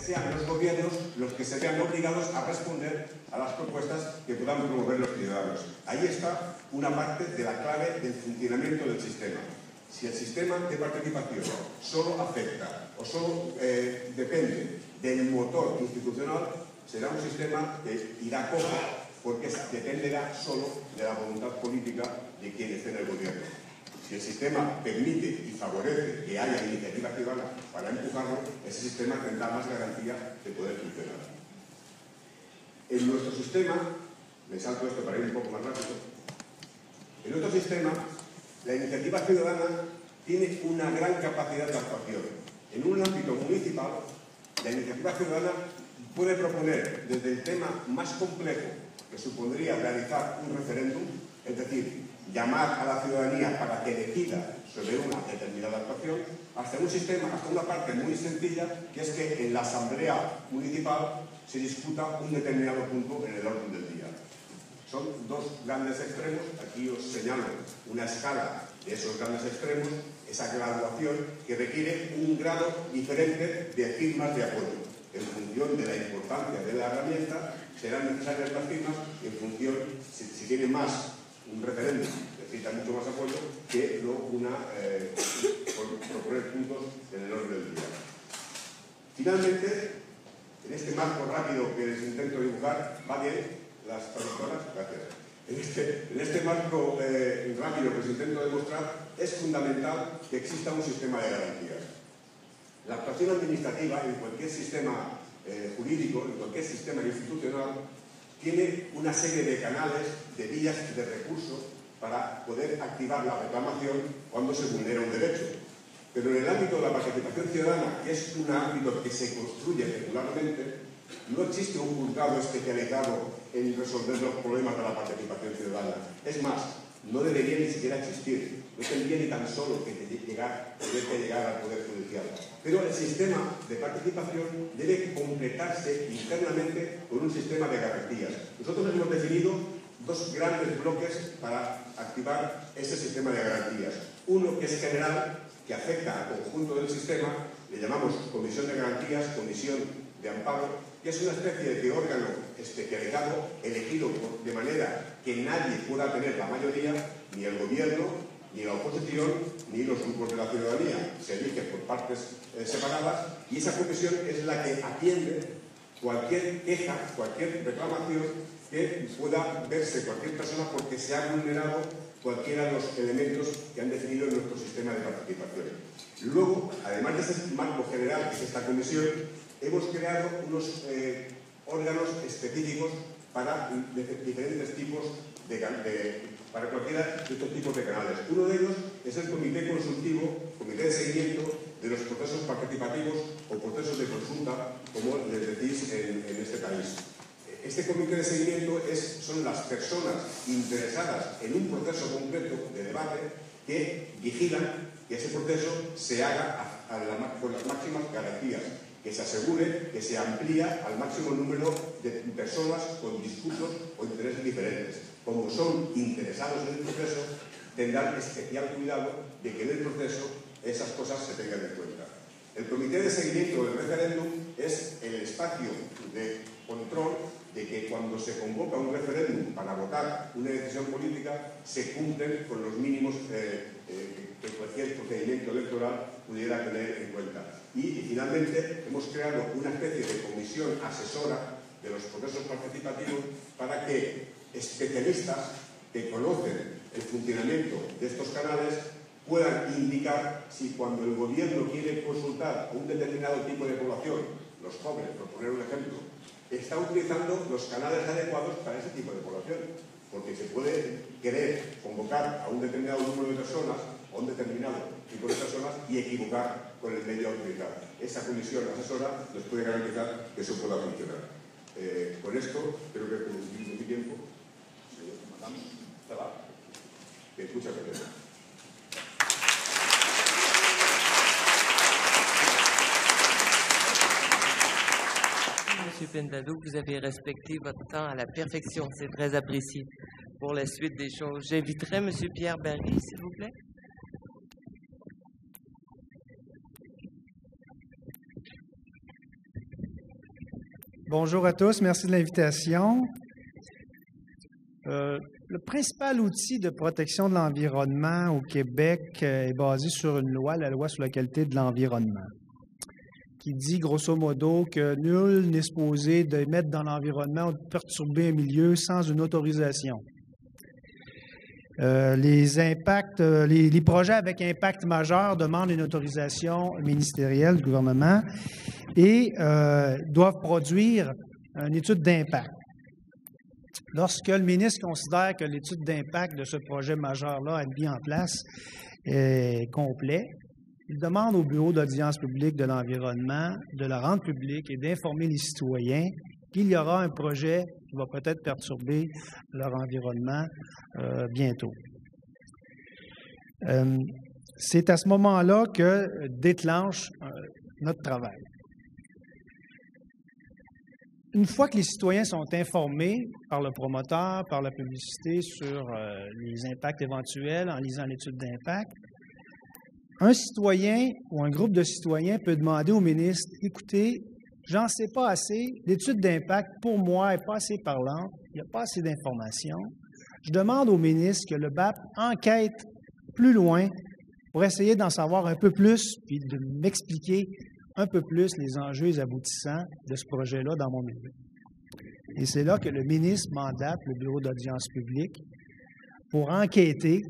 sean los gobiernos los que se vean obligados a responder a las propuestas que puedan promover los ciudadanos. Ahí está una parte de la clave del funcionamiento del sistema. Si el sistema de participación solo afecta o solo depende del motor institucional, será un sistema que irá cojo porque dependerá solo de la voluntad política de quien esté en el gobierno. Si el sistema permite y favorece que haya iniciativa ciudadana para empujarlo, ese sistema tendrá más garantía de poder funcionar. En nuestro sistema, me salto esto para ir un poco más rápido, en nuestro sistema la iniciativa ciudadana tiene una gran capacidad de actuación. En un ámbito municipal, la iniciativa ciudadana puede proponer desde el tema más complejo que supondría realizar un referéndum, es decir, llamar a la ciudadanía para que decida sobre una determinada actuación, hasta un sistema, hasta una parte muy sencilla, que es que en la asamblea municipal se discuta un determinado punto en el orden del día. Son dos grandes extremos. Aquí os señalo una escala de esos grandes extremos, esa graduación que requiere un grado diferente de firmas de apoyo. En función de la importancia de la herramienta, serán necesarias las firmas en función, si tiene más un referéndum, necesita mucho más apoyo que no por poner puntos en el orden del día. Finalmente, en este marco rápido que les intento dibujar, ¿va bien las traductoras? Gracias. En este marco rápido que les intento demostrar, es fundamental que exista un sistema de garantías. La actuación administrativa en cualquier sistema jurídico, en cualquier sistema institucional, tiene una serie de canales, de vías y de recursos para poder activar la reclamación cuando se vulnera un derecho. Pero en el ámbito de la participación ciudadana, que es un ámbito que se construye regularmente, no existe un juzgado especializado en resolver los problemas de la participación ciudadana. Es más, no debería ni siquiera existir. No tendría ni tan solo que llegar al Poder Judicial. Pero el sistema de participación debe completarse internamente con un sistema de garantías. Nosotros hemos definido dos grandes bloques para activar ese sistema de garantías. Uno que es general, que afecta al conjunto del sistema, le llamamos Comisión de Garantías, Comisión de Amparo, que es una especie de órgano especializado, elegido de manera que nadie pueda tener la mayoría, ni el gobierno, ni la oposición, ni los grupos de la ciudadanía. Se elige por partes separadas y esa comisión es la que atiende cualquier queja, cualquier reclamación que pueda verse cualquier persona porque se ha vulnerado cualquiera de los elementos que han definido en nuestro sistema de participación. Luego, además de ese marco general que es esta comisión, hemos creado unos órganos específicos para diferentes tipos para cualquiera de estos tipos de canales. Uno de ellos es el Comité Consultivo, Comité de Seguimiento de los procesos participativos o procesos de consulta, como les decís en este país. Este comité de seguimiento son las personas interesadas en un proceso concreto de debate que vigilan que ese proceso se haga con las máximas garantías, que se asegure que se amplía al máximo número de personas con discursos o intereses diferentes. Como son interesados en el proceso, tendrán especial cuidado de que en el proceso esas cosas se tengan en cuenta. El Comité de Seguimiento del Referéndum es el espacio de control de que cuando se convoca un referéndum para votar una decisión política se cumplen con los mínimos que cualquier procedimiento electoral pudiera tener en cuenta. Y finalmente hemos creado una especie de comisión asesora de los procesos participativos para que especialistas que conocen el funcionamiento de estos canales puedan indicar si cuando el gobierno quiere consultar a un determinado tipo de población, los jóvenes, por poner un ejemplo, está utilizando los canales adecuados para ese tipo de población, porque se puede querer convocar a un determinado número de personas o a un determinado tipo de personas y equivocar con el medio a utilizar. Esa comisión asesora les puede garantizar que eso pueda funcionar. Con esto, creo que por un tiempo, muchas gracias. Monsieur Pindadou, vous avez respecté votre temps à la perfection. C'est très apprécié. Pour la suite des choses, j'inviterai Monsieur Pierre Barry, s'il vous plaît. Bonjour à tous, merci de l'invitation. Le principal outil de protection de l'environnement au Québec est basé sur une loi, la loi sur la qualité de l'environnement, qui dit grosso modo que nul n'est supposé d'émettre dans l'environnement ou de perturber un milieu sans une autorisation. Les projets avec impact majeur demandent une autorisation ministérielle du gouvernement et doivent produire une étude d'impact. Lorsque le ministre considère que l'étude d'impact de ce projet majeur-là à être mis en place est complet, il demande au Bureau d'audience publique de l'environnement de la rendre publique et d'informer les citoyens qu'il y aura un projet qui va peut-être perturber leur environnement bientôt. C'est à ce moment-là que déclenche notre travail. Une fois que les citoyens sont informés par le promoteur, par la publicité sur les impacts éventuels en lisant l'étude d'impact, un citoyen ou un groupe de citoyens peut demander au ministre, « Écoutez, j'en sais pas assez, l'étude d'impact pour moi n'est pas assez parlante, il n'y a pas assez d'informations. Je demande au ministre que le BAP enquête plus loin pour essayer d'en savoir un peu plus puis de m'expliquer un peu plus les enjeux et les aboutissants de ce projet-là dans mon milieu. » Et c'est là que le ministre mandate le Bureau d'audience publique pour enquêter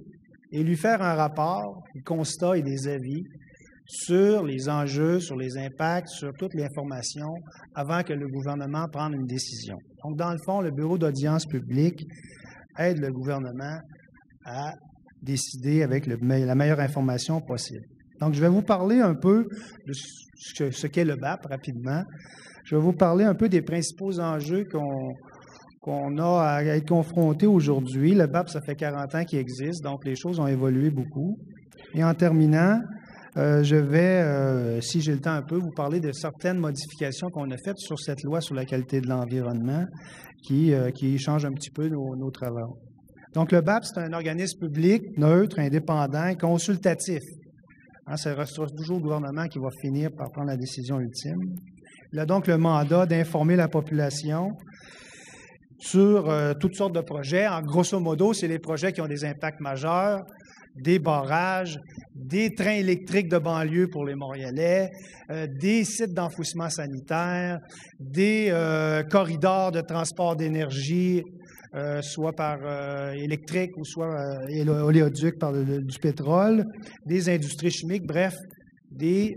et lui faire un rapport, des constats et des avis sur les enjeux, sur les impacts, sur toute l'information avant que le gouvernement prenne une décision. Donc, dans le fond, le Bureau d'audience publique aide le gouvernement à décider avec la meilleure information possible. Donc, je vais vous parler un peu de ce qu'est le BAP rapidement. Je vais vous parler un peu des principaux enjeux qu'on a à être confrontés aujourd'hui. Le BAP, ça fait 40 ans qu'il existe, donc les choses ont évolué beaucoup. Et en terminant, je vais, si j'ai le temps un peu, vous parler de certaines modifications qu'on a faites sur cette loi sur la qualité de l'environnement qui change un petit peu nos travaux. Donc, le BAP, c'est un organisme public, neutre, indépendant, consultatif. Ça restera toujours le gouvernement qui va finir par prendre la décision ultime. Il a donc le mandat d'informer la population sur toutes sortes de projets. En grosso modo, c'est les projets qui ont des impacts majeurs, des barrages, des trains électriques de banlieue pour les Montréalais, des sites d'enfouissement sanitaire, des corridors de transport d'énergie, soit par électrique ou soit oléoduc par du pétrole, des industries chimiques, bref, des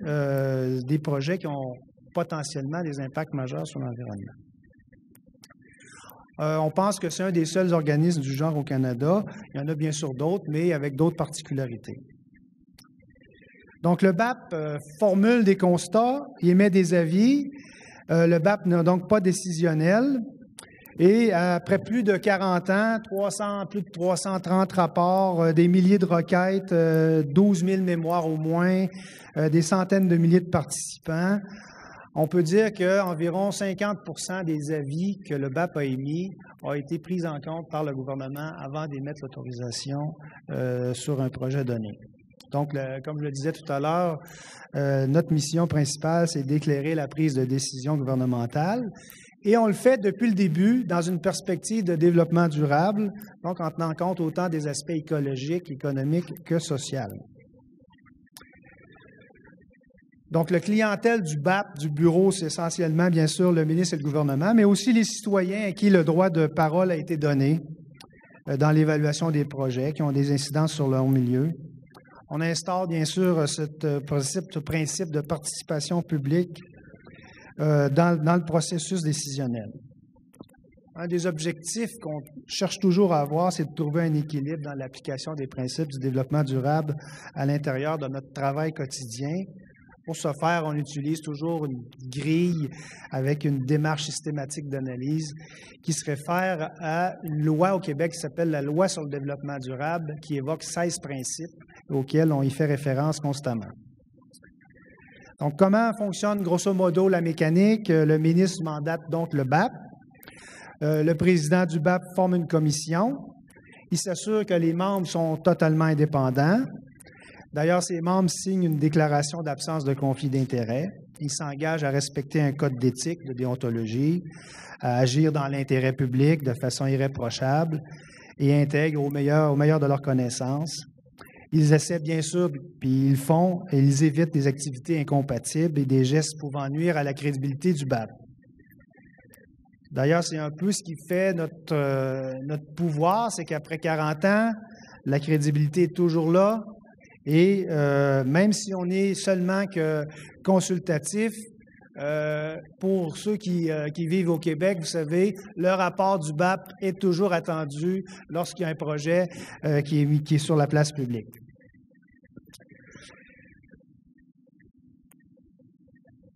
projets qui ont potentiellement des impacts majeurs sur l'environnement. On pense que c'est un des seuls organismes du genre au Canada. Il y en a bien sûr d'autres, mais avec d'autres particularités. Donc, le BAP formule des constats, il émet des avis. Le BAP n'est donc pas décisionnel. Et après plus de 40 ans, plus de 330 rapports, des milliers de requêtes, 12 000 mémoires au moins, des centaines de milliers de participants, on peut dire qu'environ 50 % des avis que le BAP a émis ont été pris en compte par le gouvernement avant d'émettre l'autorisation sur un projet donné. Donc, comme je le disais tout à l'heure, notre mission principale, c'est d'éclairer la prise de décision gouvernementale. Et on le fait depuis le début dans une perspective de développement durable, donc en tenant compte autant des aspects écologiques, économiques que sociaux. Donc, le clientèle du BAP, du bureau, c'est essentiellement, bien sûr, le ministre et le gouvernement, mais aussi les citoyens à qui le droit de parole a été donné dans l'évaluation des projets qui ont des incidences sur leur milieu. On instaure, bien sûr, ce principe de participation publique dans le processus décisionnel. Un des objectifs qu'on cherche toujours à avoir, c'est de trouver un équilibre dans l'application des principes du développement durable à l'intérieur de notre travail quotidien. Pour ce faire, on utilise toujours une grille avec une démarche systématique d'analyse qui se réfère à une loi au Québec qui s'appelle la Loi sur le développement durable, qui évoque 16 principes auxquels on y fait référence constamment. Donc, comment fonctionne grosso modo la mécanique? Le ministre mandate donc le BAP. Le président du BAP forme une commission. Il s'assure que les membres sont totalement indépendants. D'ailleurs, ces membres signent une déclaration d'absence de conflit d'intérêts. Il s'engage à respecter un code d'éthique, de déontologie, à agir dans l'intérêt public de façon irréprochable et intègre au meilleur de leurs connaissances. Ils essaient bien sûr, puis ils font, et ils évitent des activités incompatibles et des gestes pouvant nuire à la crédibilité du BAP. D'ailleurs, c'est un peu ce qui fait notre pouvoir, c'est qu'après 40 ans, la crédibilité est toujours là. Et même si on est seulement que consultatif, pour ceux qui vivent au Québec, vous savez, le rapport du BAP est toujours attendu lorsqu'il y a un projet qui est sur la place publique.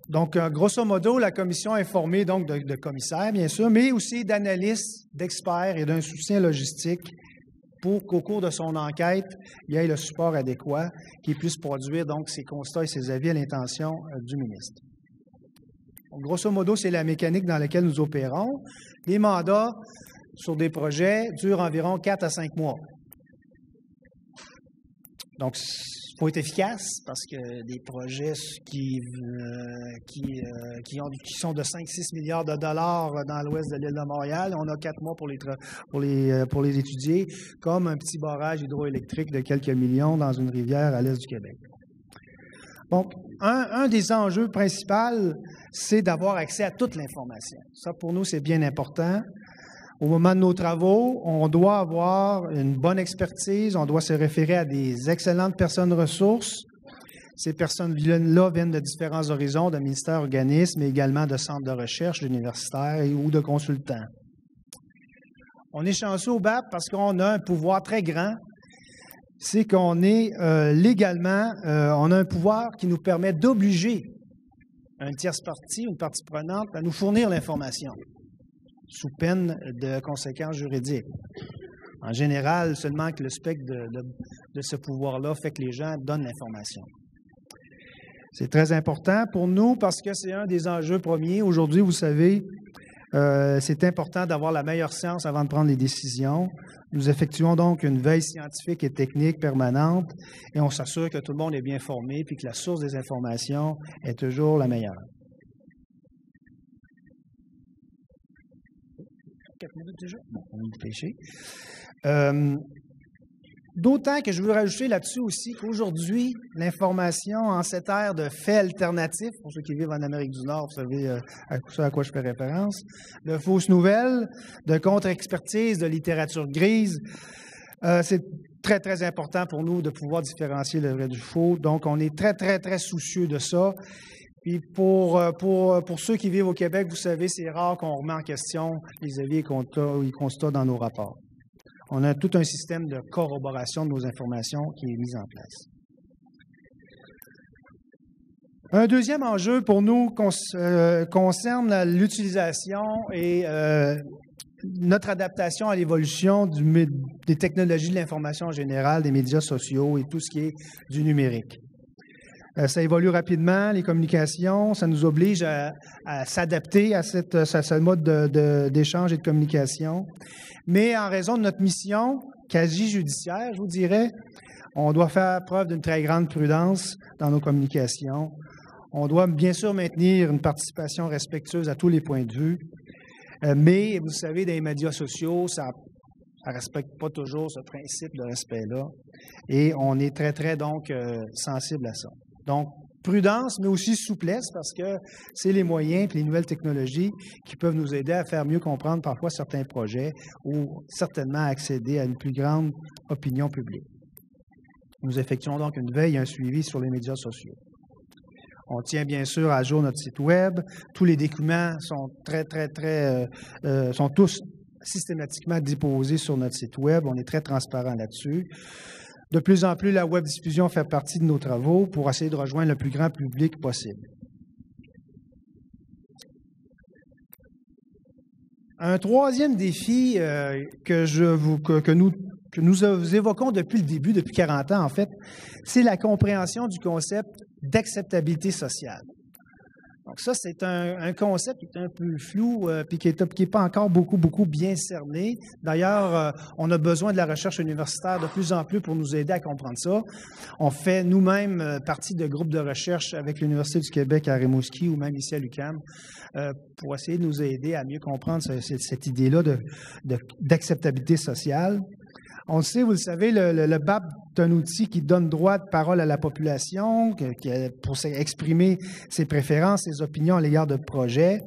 Donc, grosso modo, la commission est formée donc de commissaires, bien sûr, mais aussi d'analystes, d'experts et d'un soutien logistique pour qu'au cours de son enquête, il y ait le support adéquat qui puisse produire donc ses constats et ses avis à l'intention du ministre. Donc, grosso modo, c'est la mécanique dans laquelle nous opérons. Les mandats sur des projets durent environ 4 à 5 mois. Donc, il faut être efficace parce que des projets qui sont de 5-6 milliards de dollars dans l'ouest de l'île de Montréal, on a 4 mois pour les étudier, comme un petit barrage hydroélectrique de quelques millions dans une rivière à l'est du Québec. Donc, un des enjeux principaux, c'est d'avoir accès à toute l'information. Ça, pour nous, c'est bien important. Au moment de nos travaux, on doit avoir une bonne expertise, on doit se référer à des excellentes personnes ressources. Ces personnes-là viennent de différents horizons, de ministères, organismes, mais également de centres de recherche, d'universitaires ou de consultants. On est chanceux au BAP parce qu'on a un pouvoir très grand. C'est qu'on est légalement, on a un pouvoir qui nous permet d'obliger une tierce partie, une partie prenante, à nous fournir l'information, sous peine de conséquences juridiques. En général, seulement que le spectre de ce pouvoir-là fait que les gens donnent l'information. C'est très important pour nous parce que c'est un des enjeux premiers. Aujourd'hui, vous savez, c'est important d'avoir la meilleure science avant de prendre les décisions. Nous effectuons donc une veille scientifique et technique permanente et on s'assure que tout le monde est bien formé et que la source des informations est toujours la meilleure. 4 minutes déjà? Bon, on va dépêcher. D'autant que je veux rajouter là-dessus aussi qu'aujourd'hui, l'information en cette ère de faits alternatifs, pour ceux qui vivent en Amérique du Nord, vous savez à quoi je fais référence, de fausses nouvelles, de contre-expertise, de littérature grise, c'est très, très important pour nous de pouvoir différencier le vrai du faux. Donc, on est très, très, très soucieux de ça. Puis pour ceux qui vivent au Québec, vous savez, c'est rare qu'on remet en question les avis et constats dans nos rapports. On a tout un système de corroboration de nos informations qui est mis en place. Un deuxième enjeu pour nous concerne l'utilisation et notre adaptation à l'évolution des technologies de l'information en général, des médias sociaux et tout ce qui est du numérique. Ça évolue rapidement, les communications, ça nous oblige à s'adapter à ce mode d'échange et de communication. Mais en raison de notre mission quasi judiciaire, je vous dirais, on doit faire preuve d'une très grande prudence dans nos communications. On doit bien sûr maintenir une participation respectueuse à tous les points de vue. Mais vous savez, dans les médias sociaux, ça ne respecte pas toujours ce principe de respect-là. Et on est très, très donc sensible à ça. Donc, prudence, mais aussi souplesse, parce que c'est les moyens et les nouvelles technologies qui peuvent nous aider à faire mieux comprendre parfois certains projets ou certainement accéder à une plus grande opinion publique. Nous effectuons donc une veille et un suivi sur les médias sociaux. On tient bien sûr à jour notre site Web. Tous les documents sont sont tous systématiquement déposés sur notre site Web. On est très transparent là-dessus. De plus en plus, la web diffusion fait partie de nos travaux pour essayer de rejoindre le plus grand public possible. Un troisième défi que nous évoquons depuis le début, depuis 40 ans en fait, c'est la compréhension du concept d'acceptabilité sociale. Donc ça, c'est un concept qui est un peu flou puis qui n'est pas encore beaucoup bien cerné. D'ailleurs, on a besoin de la recherche universitaire de plus en plus pour nous aider à comprendre ça. On fait nous-mêmes partie de groupes de recherche avec l'Université du Québec à Rimouski ou même ici à l'UQAM pour essayer de nous aider à mieux comprendre cette idée-là d'acceptabilité sociale. On le sait, vous le savez, le BAP est un outil qui donne droit de parole à la population pour exprimer ses préférences, ses opinions à l'égard de projets.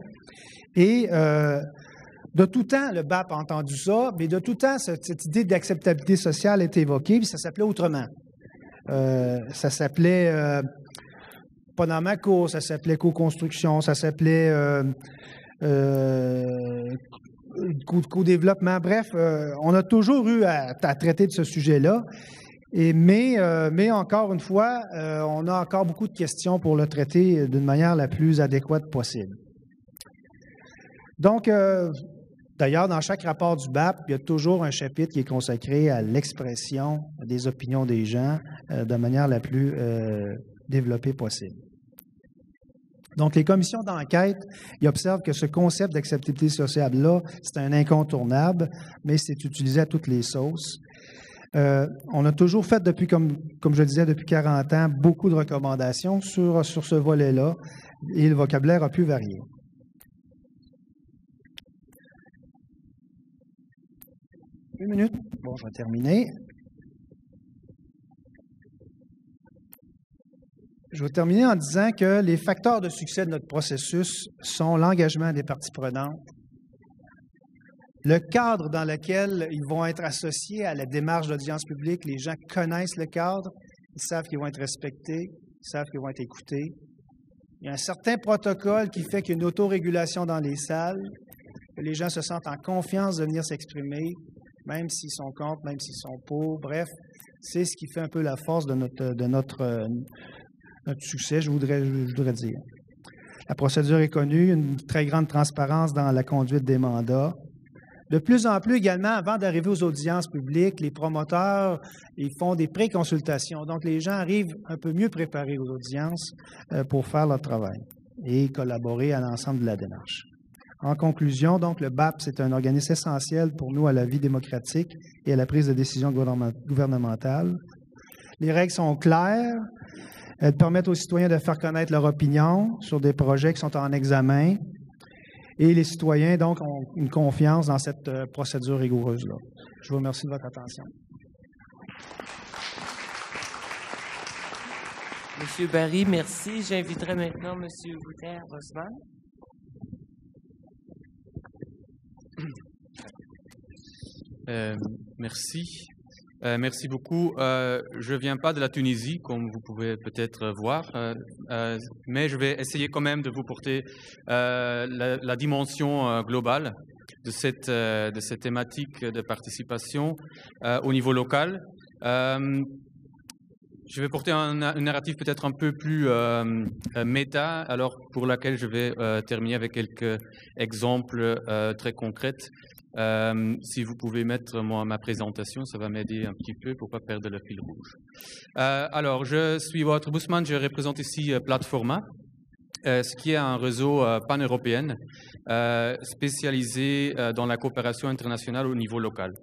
Et de tout temps, le BAP a entendu ça, mais de tout temps, cette idée d'acceptabilité sociale est évoquée, puis ça s'appelait autrement. Ça s'appelait Panamaco, ça s'appelait co-construction, ça s'appelait co-développement. Bref, on a toujours eu à traiter de ce sujet-là. Mais encore une fois, on a encore beaucoup de questions pour le traiter d'une manière la plus adéquate possible. Donc, d'ailleurs, dans chaque rapport du BAP, il y a toujours un chapitre qui est consacré à l'expression des opinions des gens de manière la plus développée possible. Donc, les commissions d'enquête, ils observent que ce concept d'acceptabilité sociale-là, c'est un incontournable, mais c'est utilisé à toutes les sauces. On a toujours fait, comme je le disais, depuis 40 ans, beaucoup de recommandations sur ce volet-là, et le vocabulaire a pu varier. Une minute. Bon, je vais terminer. Je vais terminer en disant que les facteurs de succès de notre processus sont l'engagement des parties prenantes, le cadre dans lequel ils vont être associés à la démarche d'audience publique. Les gens connaissent le cadre, ils savent qu'ils vont être respectés, ils savent qu'ils vont être écoutés. Il y a un certain protocole qui fait qu'il y a une autorégulation dans les salles, que les gens se sentent en confiance de venir s'exprimer, même s'ils sont contre, même s'ils sont pour. Bref, c'est ce qui fait un peu la force de notre succès, je voudrais dire. La procédure est connue, une très grande transparence dans la conduite des mandats. De plus en plus également, avant d'arriver aux audiences publiques, les promoteurs, ils font des pré-consultations. Donc, les gens arrivent un peu mieux préparés aux audiences pour faire leur travail et collaborer à l'ensemble de la démarche. En conclusion, donc, le BAP, c'est un organisme essentiel pour nous à la vie démocratique et à la prise de décision gouvernementale. Les règles sont claires. Elles permettent aux citoyens de faire connaître leur opinion sur des projets qui sont en examen. Et les citoyens, donc, ont une confiance dans cette procédure rigoureuse-là. Je vous remercie de votre attention. Monsieur Barry, merci. J'inviterai maintenant Monsieur Wouter-Bosman. Merci. Merci beaucoup. Je ne viens pas de la Tunisie, comme vous pouvez peut-être voir, mais je vais essayer quand même de vous porter la dimension globale de cette thématique de participation au niveau local. Je vais porter un narratif peut-être un peu plus méta, alors pour laquelle je vais terminer avec quelques exemples très concrets. Si vous pouvez mettre ma présentation, ça va m'aider un petit peu pour ne pas perdre le fil rouge. Alors, je suis Wouter-Bosman, je représente ici Platforma, ce qui est un réseau pan-européen spécialisé dans la coopération internationale au niveau local.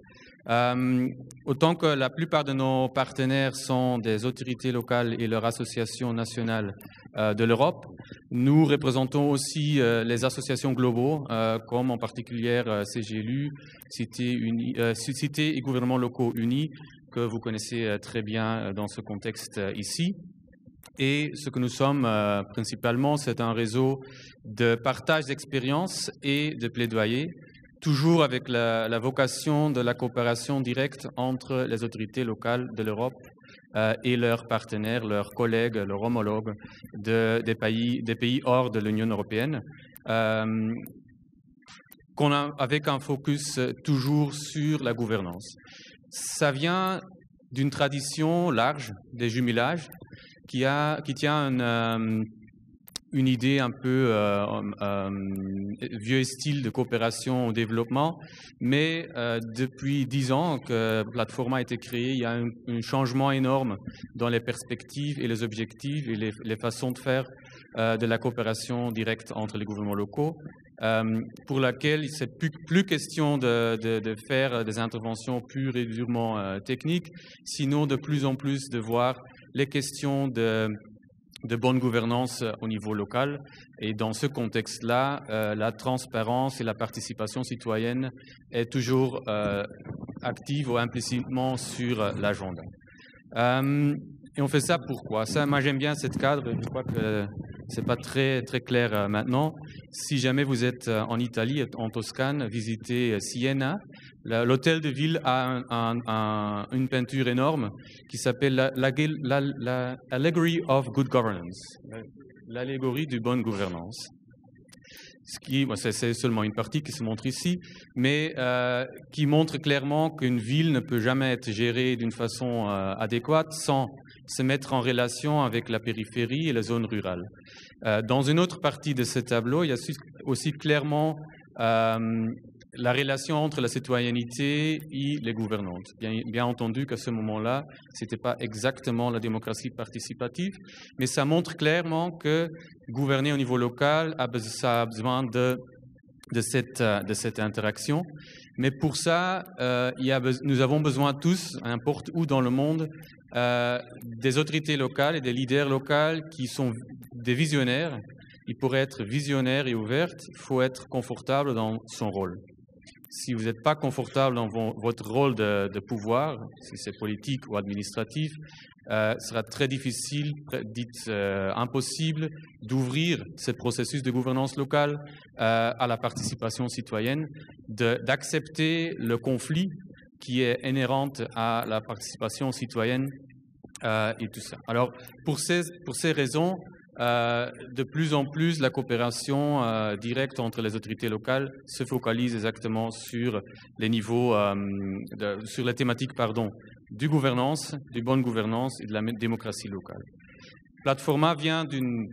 Autant que la plupart de nos partenaires sont des autorités locales et leurs associations nationales de l'Europe, nous représentons aussi les associations globaux, comme en particulier CGLU, Cités et gouvernements locaux unis, que vous connaissez très bien dans ce contexte ici. Et ce que nous sommes principalement, c'est un réseau de partage d'expériences et de plaidoyer, toujours avec la vocation de la coopération directe entre les autorités locales de l'Europe et leurs partenaires, leurs collègues, leurs homologues des pays hors de l'Union européenne, avec un focus toujours sur la gouvernance. Ça vient d'une tradition large des jumelages qui tient une idée un peu vieux style de coopération au développement, mais depuis 10 ans que Platforma a été créée, il y a un changement énorme dans les perspectives et les objectifs et les façons de faire de la coopération directe entre les gouvernements locaux, pour laquelle c'est plus question de faire des interventions pures et durement techniques, sinon de plus en plus de voir les questions de bonne gouvernance au niveau local. Et dans ce contexte-là, la transparence et la participation citoyenne est toujours active ou implicitement sur l'agenda. Et on fait ça pourquoi? Ça, moi j'aime bien cette cadre, je crois que c'est pas très clair maintenant. Si jamais vous êtes en Italie, en Toscane, visitez Siena. L'hôtel de ville a une peinture énorme qui s'appelle l'Allegory of Good Governance, l'allégorie de bonne gouvernance. C'est seulement une partie qui se montre ici, mais qui montre clairement qu'une ville ne peut jamais être gérée d'une façon adéquate sans se mettre en relation avec la périphérie et les zones rurales. Dans une autre partie de ce tableau, il y a aussi clairement la relation entre la citoyenneté et les gouvernantes. Bien entendu qu'à ce moment-là, ce n'était pas exactement la démocratie participative, mais ça montre clairement que gouverner au niveau local, ça a besoin de cette interaction. Mais pour ça, nous avons besoin tous, n'importe où dans le monde, des autorités locales et des leaders locaux qui sont des visionnaires. Ils pourraient être visionnaires et ouverts, il faut être confortable dans son rôle. Si vous n'êtes pas confortable dans votre rôle de pouvoir, si c'est politique ou administratif, sera très difficile, impossible d'ouvrir ce processus de gouvernance locale à la participation citoyenne, d'accepter le conflit qui est inhérente à la participation citoyenne et tout ça. Alors, pour ces raisons, de plus en plus, la coopération directe entre les autorités locales se focalise exactement sur les niveaux, sur les thématiques, du gouvernance, de bonne gouvernance et de la démocratie locale. Platforma vient d'une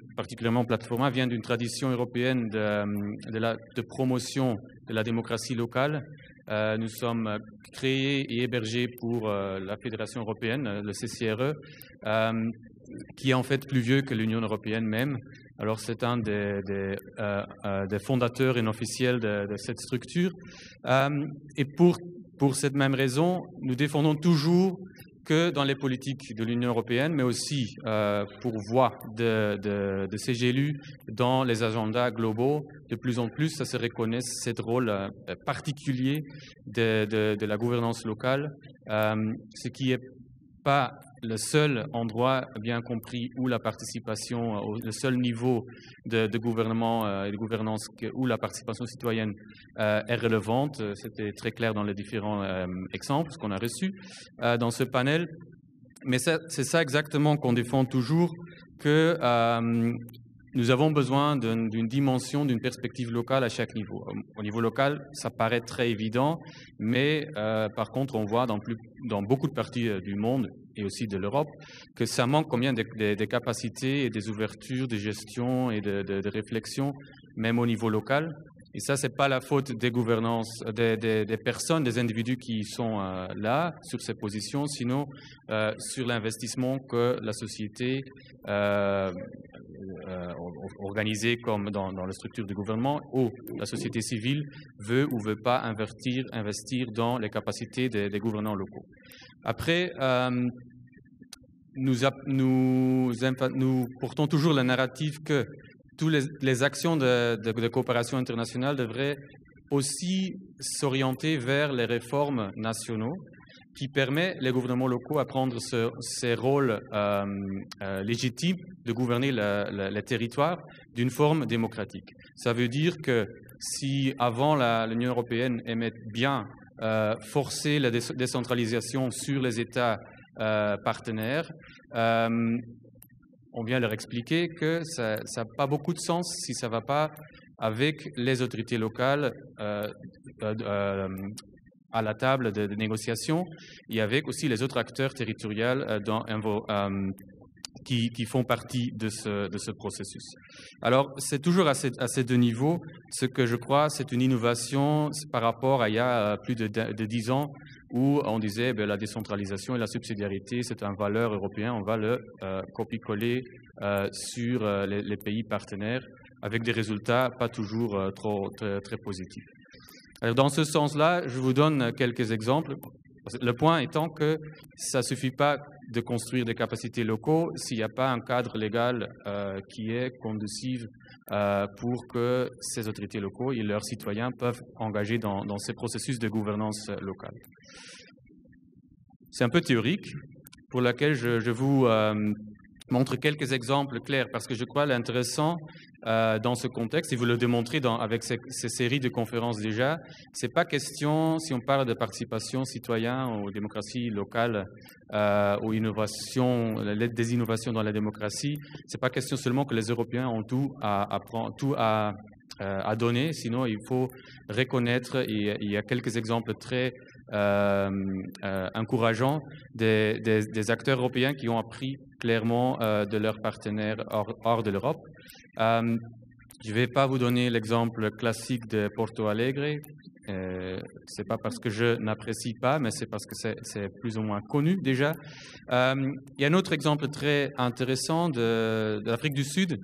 tradition européenne de promotion de la démocratie locale. Nous sommes créés et hébergés pour la Fédération européenne, le CCRE, qui est en fait plus vieux que l'Union européenne même. Alors c'est un des fondateurs inofficiels de cette structure. Et pour cette même raison, nous défendons toujours que dans les politiques de l'Union européenne, mais aussi pour voix de ces élus dans les agendas globaux, de plus en plus, ça se reconnaît ce rôle particulier de la gouvernance locale, ce qui n'est pas le seul endroit bien compris où la participation, le seul niveau de gouvernement et de gouvernance où la participation citoyenne est relevante. C'était très clair dans les différents exemples qu'on a reçus dans ce panel. Mais c'est ça exactement qu'on défend toujours, que nous avons besoin d'une dimension, d'une perspective locale à chaque niveau. Au niveau local, ça paraît très évident, mais par contre, on voit dans beaucoup de parties du monde et aussi de l'Europe que ça manque combien des capacités et des ouvertures de gestion et de réflexion, même au niveau local. Et ça, ce n'est pas la faute des gouvernances, des personnes, des individus qui sont là, sur ces positions, sinon sur l'investissement que la société organisée comme dans la structure du gouvernement ou la société civile veut ou veut pas investir dans les capacités des gouvernants locaux. Après, nous portons toujours le narratif que toutes les actions de coopération internationale devraient aussi s'orienter vers les réformes nationaux qui permettent les gouvernements locaux à prendre ces rôles légitimes de gouverner les territoires d'une forme démocratique. Ça veut dire que si avant l'Union européenne aimait bien forcer la décentralisation sur les États partenaires, on vient leur expliquer que ça n'a pas beaucoup de sens si ça ne va pas avec les autorités locales à la table de négociation et avec aussi les autres acteurs territoriaux qui font partie de ce processus. Alors, c'est toujours à ces deux niveaux. Ce que je crois, c'est une innovation par rapport à il y a plus de 10 ans où on disait la décentralisation et la subsidiarité, c'est une valeur européenne, on va le copier-coller sur les pays partenaires avec des résultats pas toujours très positifs. Alors, dans ce sens-là, je vous donne quelques exemples. Le point étant que ça ne suffit pas de construire des capacités locaux s'il n'y a pas un cadre légal qui est conducive pour que ces autorités locaux et leurs citoyens peuvent engager dans ces processus de gouvernance locale. C'est un peu théorique, pour laquelle je vous montre quelques exemples clairs, parce que je crois l'intéressant dans ce contexte, et vous le démontrez avec ces séries de conférences déjà, ce n'est pas question, si on parle de participation citoyenne ou démocratie locale ou innovation, des innovations dans la démocratie, ce n'est pas question seulement que les Européens ont tout à donner, sinon il faut reconnaître, et il y a quelques exemples très encourageants des acteurs européens qui ont appris clairement de leurs partenaires hors de l'Europe. Je ne vais pas vous donner l'exemple classique de Porto Alegre. Ce n'est pas parce que je n'apprécie pas, mais c'est parce que c'est plus ou moins connu déjà. Il y a un autre exemple très intéressant de l'Afrique du Sud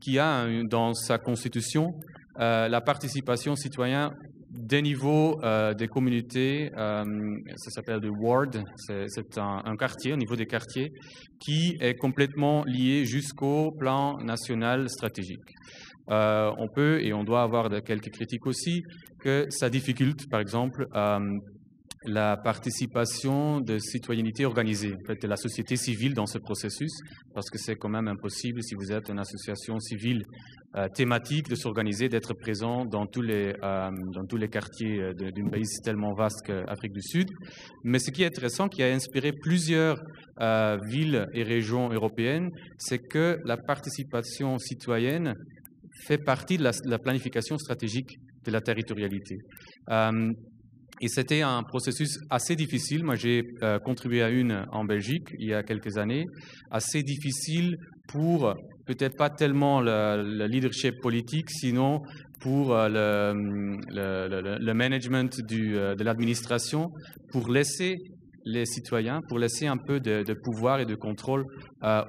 qui a dans sa constitution la participation citoyenne des niveaux des communautés, ça s'appelle le ward, c'est un quartier, au niveau des quartiers, qui est complètement lié jusqu'au plan national stratégique. On peut et on doit avoir quelques critiques aussi que ça difficulte, par exemple, la participation de citoyenneté organisée, en fait, de la société civile dans ce processus, parce que c'est quand même impossible, si vous êtes une association civile thématique, de s'organiser, d'être présent dans tous les quartiers d'un pays tellement vaste qu'Afrique du Sud. Mais ce qui est intéressant, qui a inspiré plusieurs villes et régions européennes, c'est que la participation citoyenne fait partie de la planification stratégique de la territorialité. Et c'était un processus assez difficile. Moi, j'ai contribué à une en Belgique il y a quelques années, assez difficile pour peut-être pas tellement le leadership politique, sinon pour le management de l'administration, pour laisser les citoyens, pour laisser un peu de pouvoir et de contrôle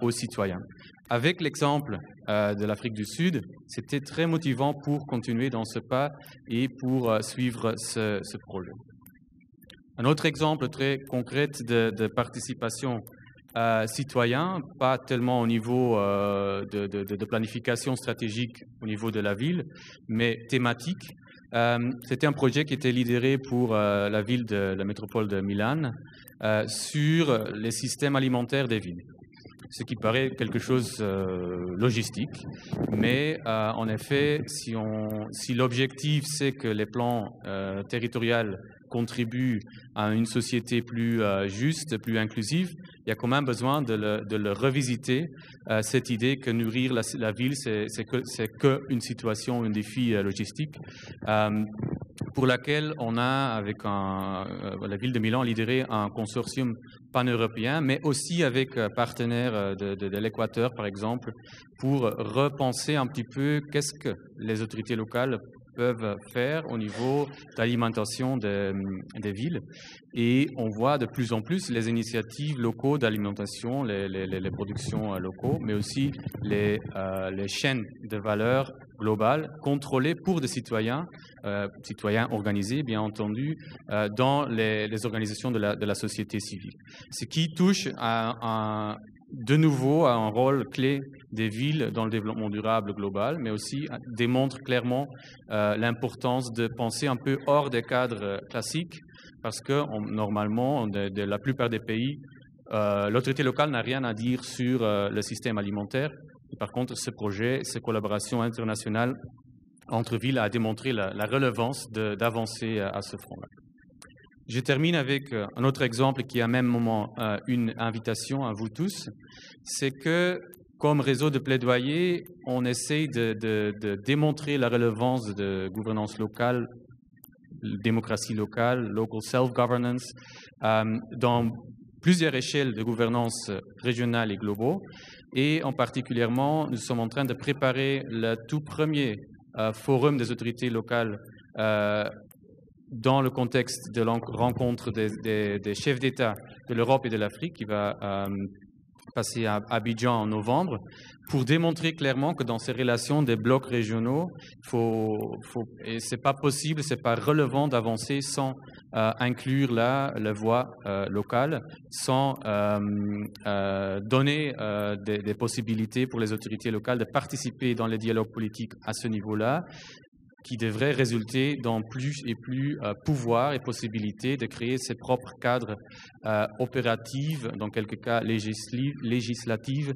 aux citoyens. Avec l'exemple de l'Afrique du Sud, c'était très motivant pour continuer dans ce pas et pour suivre ce projet. Un autre exemple très concret de participation citoyenne, pas tellement au niveau de planification stratégique au niveau de la ville, mais thématique. C'était un projet qui était lidéré pour la ville de la métropole de Milan sur les systèmes alimentaires des villes. Ce qui paraît quelque chose logistique, mais en effet, si l'objectif c'est que les plans territoriaux contribuent à une société plus juste, plus inclusive, il y a quand même besoin de le revisiter, cette idée que nourrir la ville, c'est qu'une situation, un défi logistique, pour laquelle on a, avec la ville de Milan, lidéré un consortium pan-européen, mais aussi avec partenaires de l'Équateur, par exemple, pour repenser un petit peu qu'est-ce que les autorités locales peuvent faire au niveau d'alimentation des villes. Et on voit de plus en plus les initiatives locaux d'alimentation, les productions locaux, mais aussi les chaînes de valeur globales contrôlées pour des citoyens organisés, bien entendu, dans les organisations de la société civile. Ce qui touche de nouveau à un rôle clé des villes dans le développement durable global, mais aussi démontre clairement l'importance de penser un peu hors des cadres classiques, parce que normalement, de la plupart des pays, l'autorité locale n'a rien à dire sur le système alimentaire. Et par contre, ce projet, ces collaborations internationales entre villes a démontré la relevance d'avancer à ce front-là. Je termine avec un autre exemple qui est à même moment une invitation à vous tous. C'est que, comme réseau de plaidoyer, on essaye de démontrer la relevance de gouvernance locale, démocratie locale, local self-governance, dans plusieurs échelles de gouvernance régionale et globaux. Et en particulièrement, nous sommes en train de préparer le tout premier forum des autorités locales dans le contexte de la rencontre des chefs d'État de l'Europe et de l'Afrique qui va passer à Abidjan en novembre, pour démontrer clairement que dans ces relations des blocs régionaux, et c'est pas possible, c'est pas relevant d'avancer sans inclure la voix locale, sans donner des possibilités pour les autorités locales de participer dans les dialogues politiques à ce niveau-là, qui devrait résulter dans plus et plus pouvoir et possibilité de créer ses propres cadres opératifs, dans quelques cas législatifs,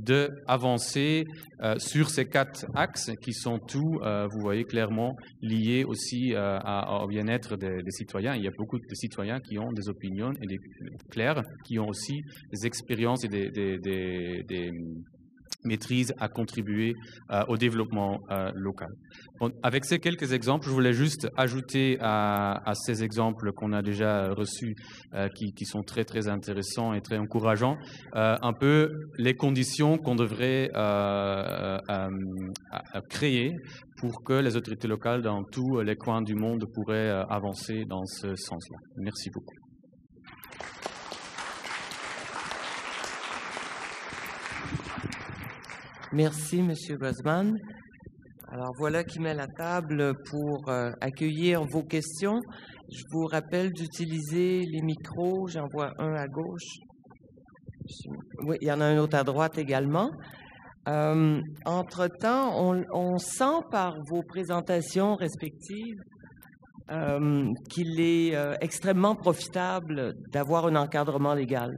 d'avancer sur ces 4 axes qui sont tous, vous voyez clairement, liés aussi au bien-être des citoyens. Il y a beaucoup de citoyens qui ont des opinions et claires, qui ont aussi des expériences et des maîtrise à contribuer au développement local. Bon, avec ces quelques exemples, je voulais juste ajouter à ces exemples qu'on a déjà reçus, qui sont très, très intéressants et très encourageants, un peu les conditions qu'on devrait créer pour que les autorités locales dans tous les coins du monde pourraient avancer dans ce sens-là. Merci beaucoup. Merci, M. Grossman. Alors, voilà qui met la table pour accueillir vos questions. Je vous rappelle d'utiliser les micros. J'en vois un à gauche. Oui, il y en a un autre à droite également. Entre-temps, on sent par vos présentations respectives qu'il est extrêmement profitable d'avoir un encadrement légal.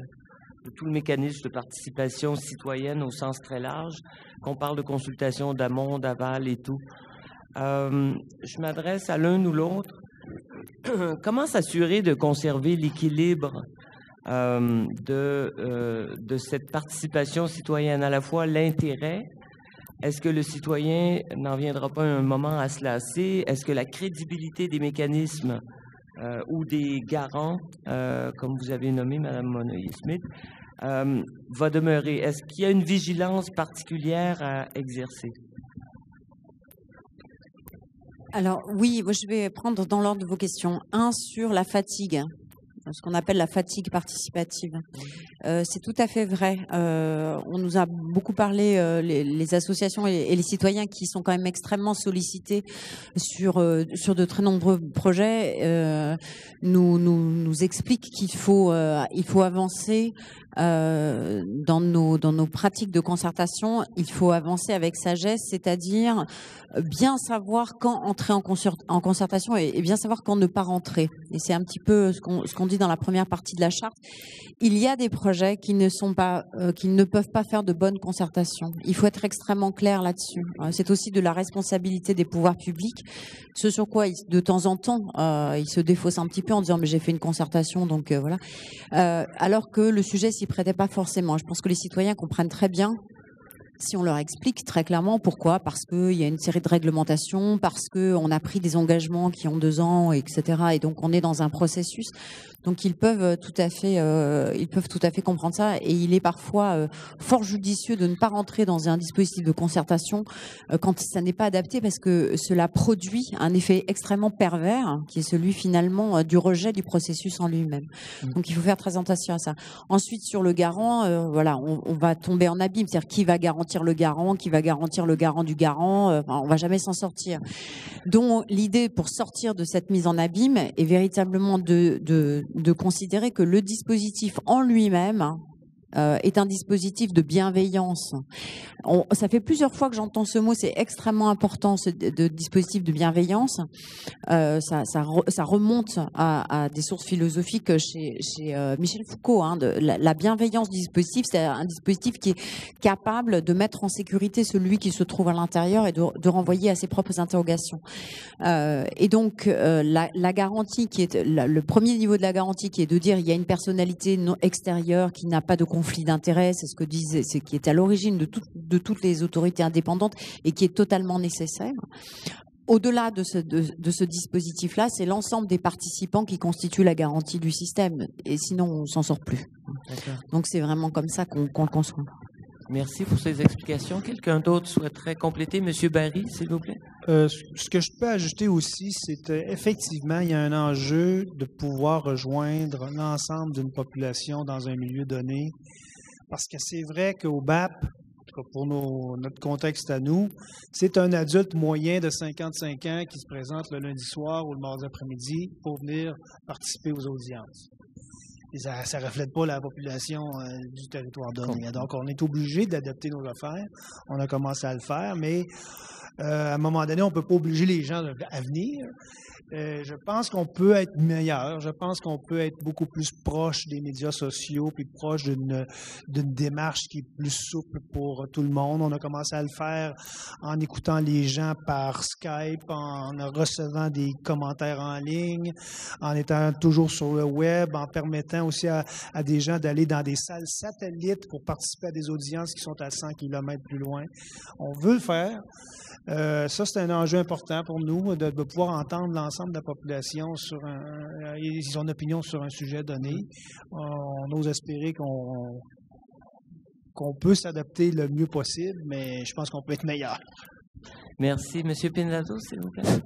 Tout le mécanisme de participation citoyenne au sens très large, qu'on parle de consultation d'amont, d'aval et tout. Je m'adresse à l'un ou l'autre. Comment s'assurer de conserver l'équilibre de cette participation citoyenne, à la fois l'intérêt? Est-ce que le citoyen n'en viendra pas un moment à se lasser? Est-ce que la crédibilité des mécanismes ou des garants, comme vous avez nommé Mme Monnoyer-Smith, va demeurer? Est-ce qu'il y a une vigilance particulière à exercer? Alors oui, je vais prendre dans l'ordre de vos questions. Un, sur la fatigue, ce qu'on appelle la fatigue participative. C'est tout à fait vrai. On nous a beaucoup parlé, les associations et les citoyens qui sont quand même extrêmement sollicités sur de très nombreux projets, nous expliquent qu'il faut avancer dans nos pratiques de concertation. Il faut avancer avec sagesse, c'est-à-dire bien savoir quand entrer en concertation et bien savoir quand ne pas rentrer. Et c'est un petit peu ce qu'on dit dans la première partie de la charte. Il y a des projets qui ne peuvent pas faire de bonnes concertations. Il faut être extrêmement clair là-dessus. C'est aussi de la responsabilité des pouvoirs publics, ce sur quoi de temps en temps ils se défaussent un petit peu en disant mais j'ai fait une concertation donc voilà. Alors que le sujet s'y prêtait pas forcément. Je pense que les citoyens comprennent très bien si on leur explique très clairement pourquoi, parce qu'il y a une série de réglementations, parce qu'on a pris des engagements qui ont 2 ans, etc. Et donc on est dans un processus. Donc ils peuvent tout à fait comprendre ça. Et il est parfois fort judicieux de ne pas rentrer dans un dispositif de concertation quand ça n'est pas adapté, parce que cela produit un effet extrêmement pervers, qui est celui finalement du rejet du processus en lui-même. Donc il faut faire très attention à ça. Ensuite, sur le garant, voilà, on va tomber en abîme. C'est-à-dire qui va garantir le garant, qui va garantir le garant du garant. On va jamais s'en sortir. Donc l'idée pour sortir de cette mise en abîme est véritablement de considérer que le dispositif en lui-même est un dispositif de bienveillance. Ça fait plusieurs fois que j'entends ce mot, c'est extrêmement important, ce dispositif de bienveillance. Ça remonte à des sources philosophiques chez Michel Foucault. La bienveillance du dispositif, c'est un dispositif qui est capable de mettre en sécurité celui qui se trouve à l'intérieur et de renvoyer à ses propres interrogations. Et donc, la garantie, qui est le premier niveau de la garantie, qui est de dire il y a une personnalité extérieure qui n'a pas de conflit d'intérêts, c'est ce que disent, c'est qui est à l'origine de toutes les autorités indépendantes et qui est totalement nécessaire. Au-delà de ce dispositif-là, c'est l'ensemble des participants qui constituent la garantie du système. Et sinon, on s'en sort plus. Donc, c'est vraiment comme ça qu'on le conçoit. Merci pour ces explications. Quelqu'un d'autre souhaiterait compléter? Monsieur Barry, s'il vous plaît. Ce que je peux ajouter aussi, c'est effectivement, il y a un enjeu de pouvoir rejoindre l'ensemble d'une population dans un milieu donné. Parce que c'est vrai qu'au BAP, pour notre contexte à nous, c'est un adulte moyen de 55 ans qui se présente le lundi soir ou le mardi après-midi pour venir participer aux audiences. Et ça ne reflète pas la population du territoire donné. Donc, on est obligé d'adapter nos affaires. On a commencé à le faire, mais à un moment donné, on ne peut pas obliger les gens à venir. Je pense qu'on peut être meilleur. Je pense qu'on peut être beaucoup plus proche des médias sociaux puis proche d'une démarche qui est plus souple pour tout le monde. On a commencé à le faire en écoutant les gens par Skype, en recevant des commentaires en ligne, en étant toujours sur le web, en permettant aussi à des gens d'aller dans des salles satellites pour participer à des audiences qui sont à 100 km plus loin. On veut le faire. Ça, c'est un enjeu important pour nous, de pouvoir entendre l'ensemble de la population et son opinion sur un sujet donné. On ose espérer qu'on peut s'adapter le mieux possible, mais je pense qu'on peut être meilleur. Merci. Monsieur Pinlato, s'il vous plaît.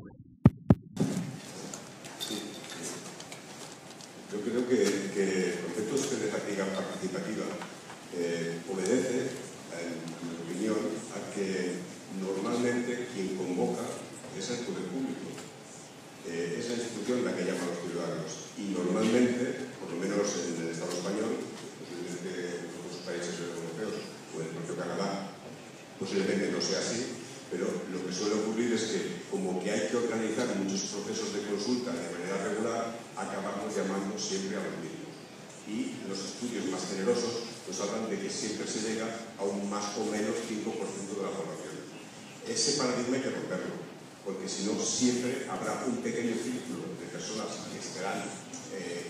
Yo creo que el concepto de fatiga participativa obedece, en mi opinión, a que normalmente quien convoca es el poder público, es la institución la que llama a los ciudadanos y normalmente, por lo menos en el Estado español, posiblemente en otros países europeos o en el propio Canadá, posiblemente no sea así, pero lo que suele ocurrir es que como que hay que organizar muchos procesos de consulta de manera regular, acabamos llamando siempre a los mismos. Y los estudios más generosos nos hablan de que siempre se llega a un más o menos 5% de la población. Ese paradigma hay que romperlo, porque si no siempre habrá un pequeño círculo de personas que estarán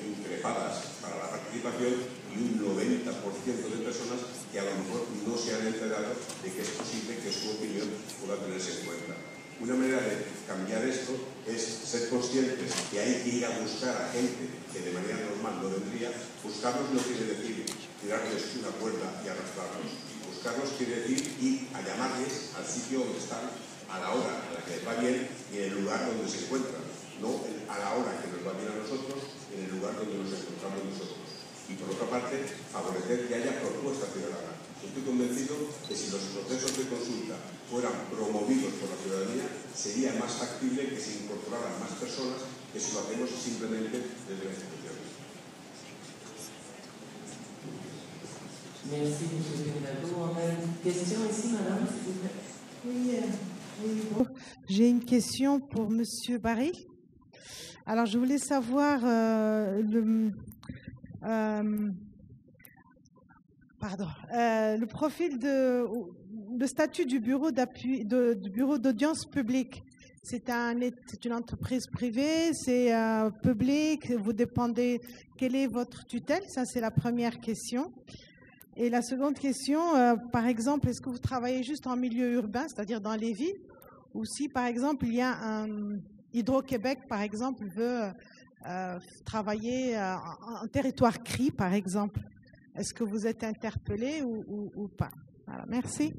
increpadas para la participación y un 90% de personas que a lo mejor no se han enterado de que es posible que su opinión pueda tenerse en cuenta. Una manera de cambiar esto es ser conscientes que hay que ir a buscar a gente que de manera normal no vendría. Buscarlos no quiere decir tirarles una cuerda y arrastrarlos. Buscarlos quiere decir ir a llamarles al sitio donde están, a la hora a la que les va bien y en el lugar donde se encuentran, no a la hora que nos va bien a nosotros, en el lugar donde nos encontramos nosotros. Y por otra parte, favorecer que haya propuesta ciudadana. Estoy convencido que si los procesos de consulta fueran promovidos por la ciudadanía, sería más factible que se incorporaran más personas que si lo hacemos simplemente desde las instituciones. Merci, M. Pinlato. On a une question ici, madame, s'il vous plaît. Oui, bon. J'ai une question pour M. Barry. Alors, je voulais savoir le profil le statut du bureau du bureau d'audience publique. C'est une entreprise privée, c'est public, vous dépendez, quelle est votre tutelle? Ça, c'est la première question. Et la seconde question, par exemple, est-ce que vous travaillez juste en milieu urbain, c'est-à-dire dans les villes, ou si, par exemple, il y a un Hydro-Québec, par exemple, veut travailler en territoire CRI, par exemple, est-ce que vous êtes interpellé ou pas? Voilà, merci.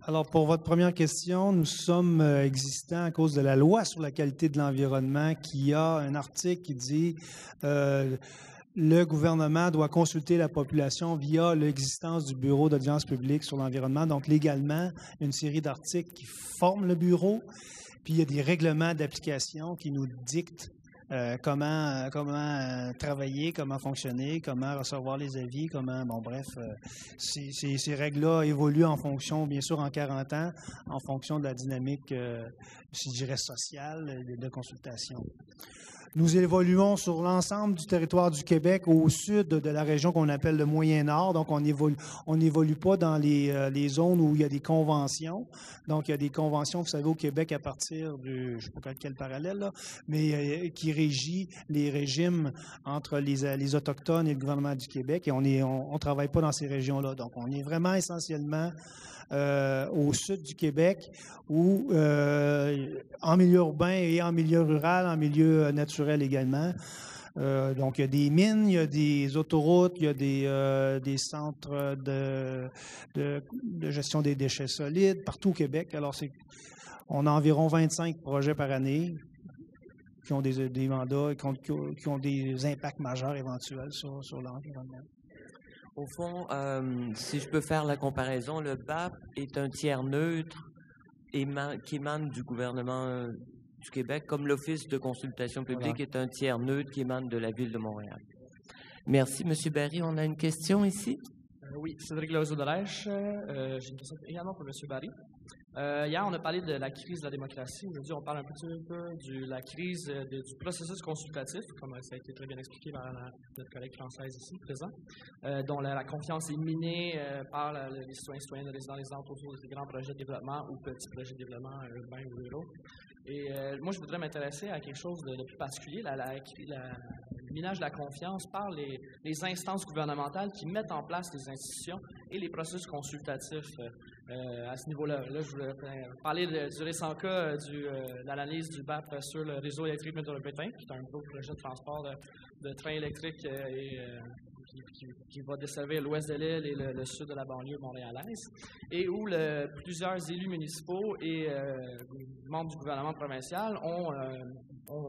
Alors, pour votre première question, nous sommes existants à cause de la loi sur la qualité de l'environnement qui a un article qui dit le gouvernement doit consulter la population via l'existence du bureau d'audience publique sur l'environnement. Donc, légalement, une série d'articles qui forment le bureau. Puis, il y a des règlements d'application qui nous dictent comment travailler, comment fonctionner, comment recevoir les avis, ces règles-là évoluent en fonction, bien sûr, en 40 ans, en fonction de la dynamique, je dirais, sociale de consultation. Nous évoluons sur l'ensemble du territoire du Québec au sud de la région qu'on appelle le Moyen-Nord. Donc, on n'évolue pas dans les zones où il y a des conventions. Donc, il y a des conventions, vous savez, au Québec à partir je ne sais pas quel parallèle, là, mais qui régit les régimes entre les Autochtones et le gouvernement du Québec. Et on ne travaille pas dans ces régions-là. Donc, on est vraiment essentiellement au sud du Québec, où en milieu urbain et en milieu rural, en milieu naturel également. Donc, il y a des mines, il y a des autoroutes, il y a des centres de gestion des déchets solides partout au Québec. Alors, on a environ 25 projets par année qui ont des mandats, qui ont des impacts majeurs éventuels sur l'environnement. Au fond, si je peux faire la comparaison, le BAP est un tiers neutre qui émane du gouvernement du Québec, comme l'Office de consultation publique est un tiers neutre qui émane de la Ville de Montréal. Merci. Monsieur Barry, on a une question ici? Oui, Cédric Lauzot-Delèche. J'ai une question également pour Monsieur Barry. Hier, on a parlé de la crise de la démocratie. Aujourd'hui, on parle un petit peu de la crise du processus consultatif, comme ça a été très bien expliqué par notre collègue française ici présent, dont la confiance est minée par les citoyens et citoyennes résidents autour des grands projets de développement ou petits projets de développement urbains ou ruraux. Et moi, je voudrais m'intéresser à quelque chose de plus particulier, le minage de la confiance par les instances gouvernementales qui mettent en place les institutions et les processus consultatifs à ce niveau-là. Là, je voulais parler du récent cas de l'analyse du BAP sur le réseau électrique métropolitain, qui est un gros projet de transport de trains électriques qui va desservir l'ouest de l'île et le sud de la banlieue montréalaise, et où plusieurs élus municipaux et membres du gouvernement provincial ont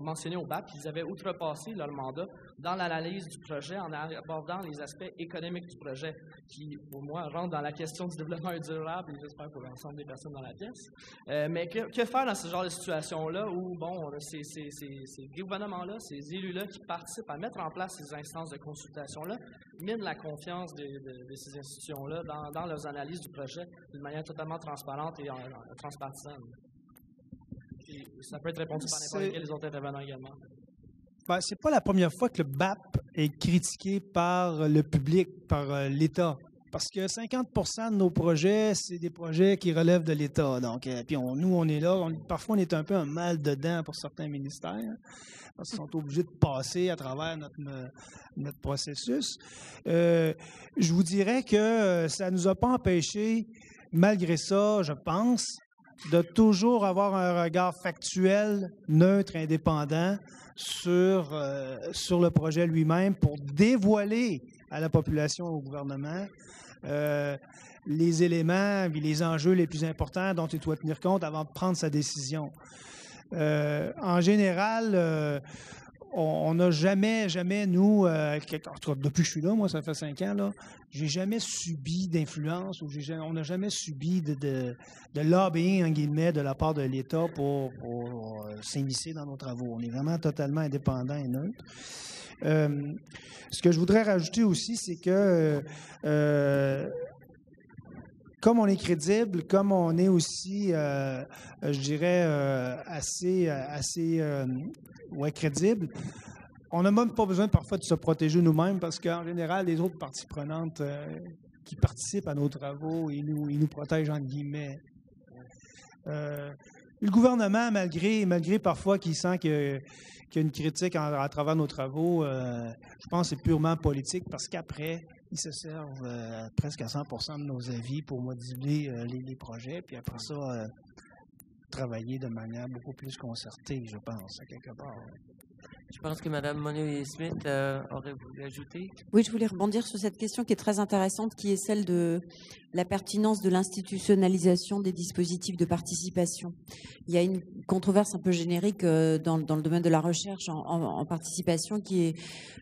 mentionné au BAP qu'ils avaient outrepassé leur mandat dans l'analyse du projet en abordant les aspects économiques du projet qui, pour moi, rentrent dans la question du développement durable, et j'espère pour l'ensemble des personnes dans la pièce. Mais que faire dans ce genre de situation-là où, bon, ces gouvernements-là, ces élus-là qui participent à mettre en place ces instances de consultation-là, minent la confiance de ces institutions-là dans leurs analyses du projet d'une manière totalement transparente et transpartisane. Et ça peut être répondu par n'importe quel des autres intervenants également. Ben, c'est pas la première fois que le BAP est critiqué par le public, par l'État. Parce que 50% de nos projets, c'est des projets qui relèvent de l'État. Donc, puis nous, on est là. Parfois, on est un peu un mal dedans pour certains ministères, parce qu'ils sont obligés de passer à travers notre processus. Je vous dirais que ça ne nous a pas empêchés, malgré ça, je pense, de toujours avoir un regard factuel, neutre, indépendant sur le projet lui-même pour dévoiler à la population, au gouvernement, les éléments et les enjeux les plus importants dont il doit tenir compte avant de prendre sa décision. En général, on n'a jamais, nous, en tout cas, depuis que je suis là, moi, ça fait 5 ans, là, j'ai jamais subi d'influence ou on n'a jamais subi de lobbying, en guillemets, de la part de l'État pour s'initier dans nos travaux. On est vraiment totalement indépendant et neutre. Ce que je voudrais rajouter aussi, c'est que comme on est crédible, comme on est aussi, je dirais, assez crédible, on n'a même pas besoin parfois de se protéger nous-mêmes parce qu'en général, les autres parties prenantes qui participent à nos travaux, ils nous protègent entre guillemets. Le gouvernement, malgré parfois qu'il sent qu'il y a une critique à travers nos travaux, je pense que c'est purement politique parce qu'après, ils se servent presque à 100% de nos avis pour moduler les projets, puis après ça, travailler de manière beaucoup plus concertée, je pense, à quelque part. Je pense que Mme Monnier-Smith aurait voulu ajouter. Oui, je voulais rebondir sur cette question qui est très intéressante, qui est celle de la pertinence de l'institutionnalisation des dispositifs de participation. Il y a une controverse un peu générique dans le domaine de la recherche en participation qui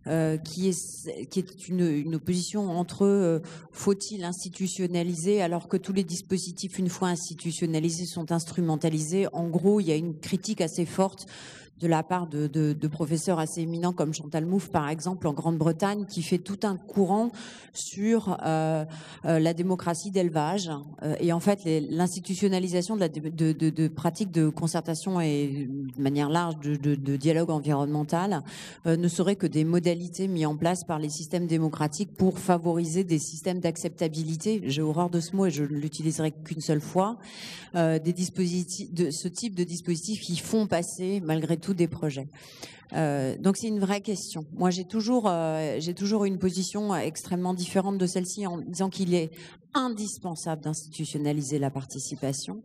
est une opposition entre faut-il institutionnaliser alors que tous les dispositifs, une fois institutionnalisés, sont instrumentalisés. En gros, il y a une critique assez forte de la part de professeurs assez éminents comme Chantal Mouffe, par exemple, en Grande-Bretagne, qui fait tout un courant sur la démocratie d'élevage. Et en fait, l'institutionnalisation de pratiques de concertation et de manière large de dialogue environnemental ne serait que des modalités mises en place par les systèmes démocratiques pour favoriser des systèmes d'acceptabilité. J'ai horreur de ce mot et je ne l'utiliserai qu'une seule fois. Des dispositifs, ce type de dispositifs qui font passer, malgré tout, des projets. Donc c'est une vraie question. Moi j'ai toujours eu une position extrêmement différente de celle-ci en disant qu'il est indispensable d'institutionnaliser la participation.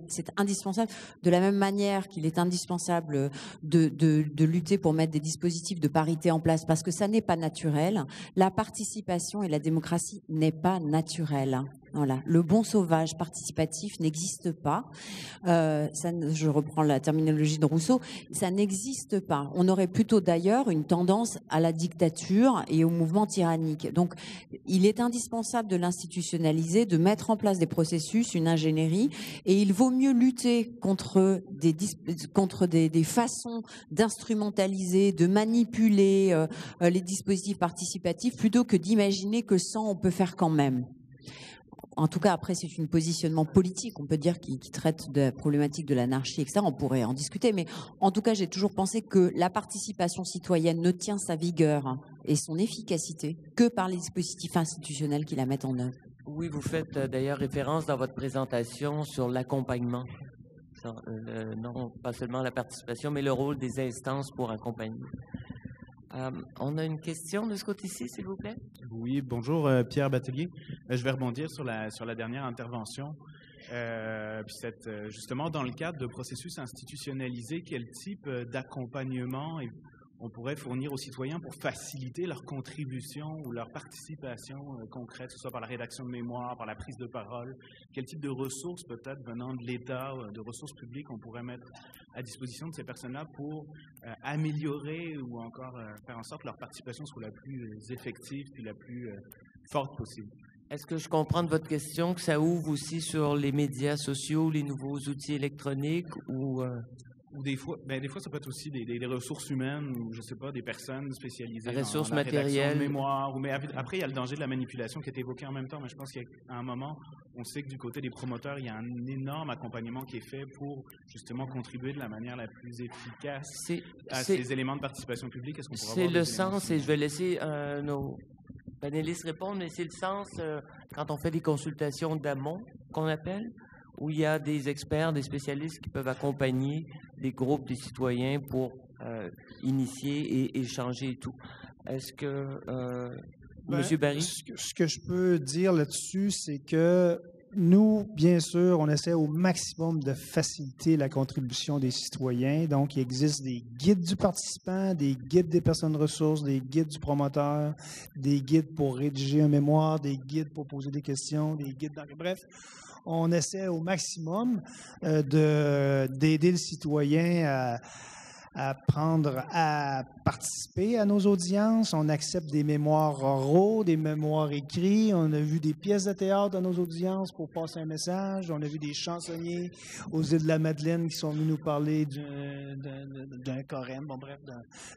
C'est indispensable de la même manière qu'il est indispensable de lutter pour mettre des dispositifs de parité en place parce que ça n'est pas naturel. La participation et la démocratie n'est pas naturelle. Voilà. Le bon sauvage participatif n'existe pas. Je reprends la terminologie de Rousseau. Ça n'existe pas. On aurait plutôt d'ailleurs une tendance à la dictature et au mouvement tyrannique. Donc, il est indispensable de l'institutionnaliser, de mettre en place des processus, une ingénierie, et il vaut mieux lutter contre des façons d'instrumentaliser, de manipuler les dispositifs participatifs plutôt que d'imaginer que sans, on peut faire quand même. En tout cas, après, c'est un positionnement politique, on peut dire, qui traite de la problématique de l'anarchie, etc. On pourrait en discuter, mais en tout cas, j'ai toujours pensé que la participation citoyenne ne tient sa vigueur et son efficacité que par les dispositifs institutionnels qui la mettent en œuvre. Oui, vous faites d'ailleurs référence dans votre présentation sur l'accompagnement. Non, pas seulement la participation, mais le rôle des instances pour accompagner. On a une question de ce côté-ci, s'il vous plaît. Oui, bonjour, Pierre Batelier. Je vais rebondir sur la dernière intervention. Justement, dans le cadre de processus institutionnalisés, quel type d'accompagnement on pourrait fournir aux citoyens pour faciliter leur contribution ou leur participation concrète, que ce soit par la rédaction de mémoire, par la prise de parole? Quel type de ressources, peut-être venant de l'État, de ressources publiques, on pourrait mettre à disposition de ces personnes-là pour améliorer ou encore faire en sorte que leur participation soit la plus effective et la plus forte possible? Est-ce que je comprends de votre question que ça ouvre aussi sur les médias sociaux, les nouveaux outils électroniques ou des fois, ça peut être aussi des ressources humaines ou, je sais pas, des personnes spécialisées ressources dans la matérielles, rédaction de mémoire. Mais après, il y a le danger de la manipulation qui est évoqué en même temps. Mais je pense qu'à un moment, on sait que du côté des promoteurs, il y a un énorme accompagnement qui est fait pour justement contribuer de la manière la plus efficace à ces éléments de participation publique. Est-ce qu'on pourrait avoir le sens, et je vais laisser nos panélistes répondre, mais c'est le sens quand on fait des consultations d'amont, qu'on appelle, où il y a des experts, des spécialistes qui peuvent accompagner des groupes, des citoyens pour initier et échanger et tout. Est-ce que, M. Barry? Ce que je peux dire là-dessus, c'est que nous, bien sûr, on essaie au maximum de faciliter la contribution des citoyens. Donc, il existe des guides du participant, des guides des personnes ressources, des guides du promoteur, des guides pour rédiger un mémoire, des guides pour poser des questions, des guides dans... Bref, on essaie au maximum d'aider le citoyen à participer à nos audiences. On accepte des mémoires oraux, des mémoires écrits. On a vu des pièces de théâtre dans nos audiences pour passer un message. On a vu des chansonniers aux îles de la Madeleine qui sont venus nous parler d'un carême,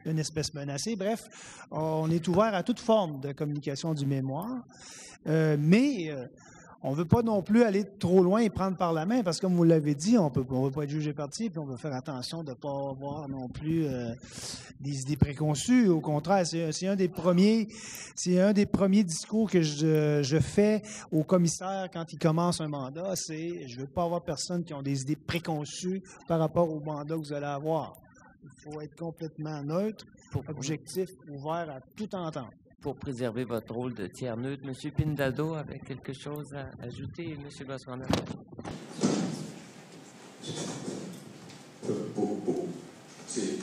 d'une espèce menacée. Bref, on est ouvert à toute forme de communication du mémoire. Mais on ne veut pas non plus aller trop loin et prendre par la main, parce que comme vous l'avez dit, on ne veut pas être jugé parti, puis on veut faire attention de ne pas avoir non plus des idées préconçues. Au contraire, c'est un des premiers discours que je fais aux commissaires quand ils commencent un mandat, c'est « je ne veux pas avoir personne qui ont des idées préconçues par rapport au mandat que vous allez avoir ». Il faut être complètement neutre, objectif, ouvert à tout entendre. Pour préserver votre rôle de tiers neutre. M. Pindado avec quelque chose à ajouter, M. Gosselin. Sí.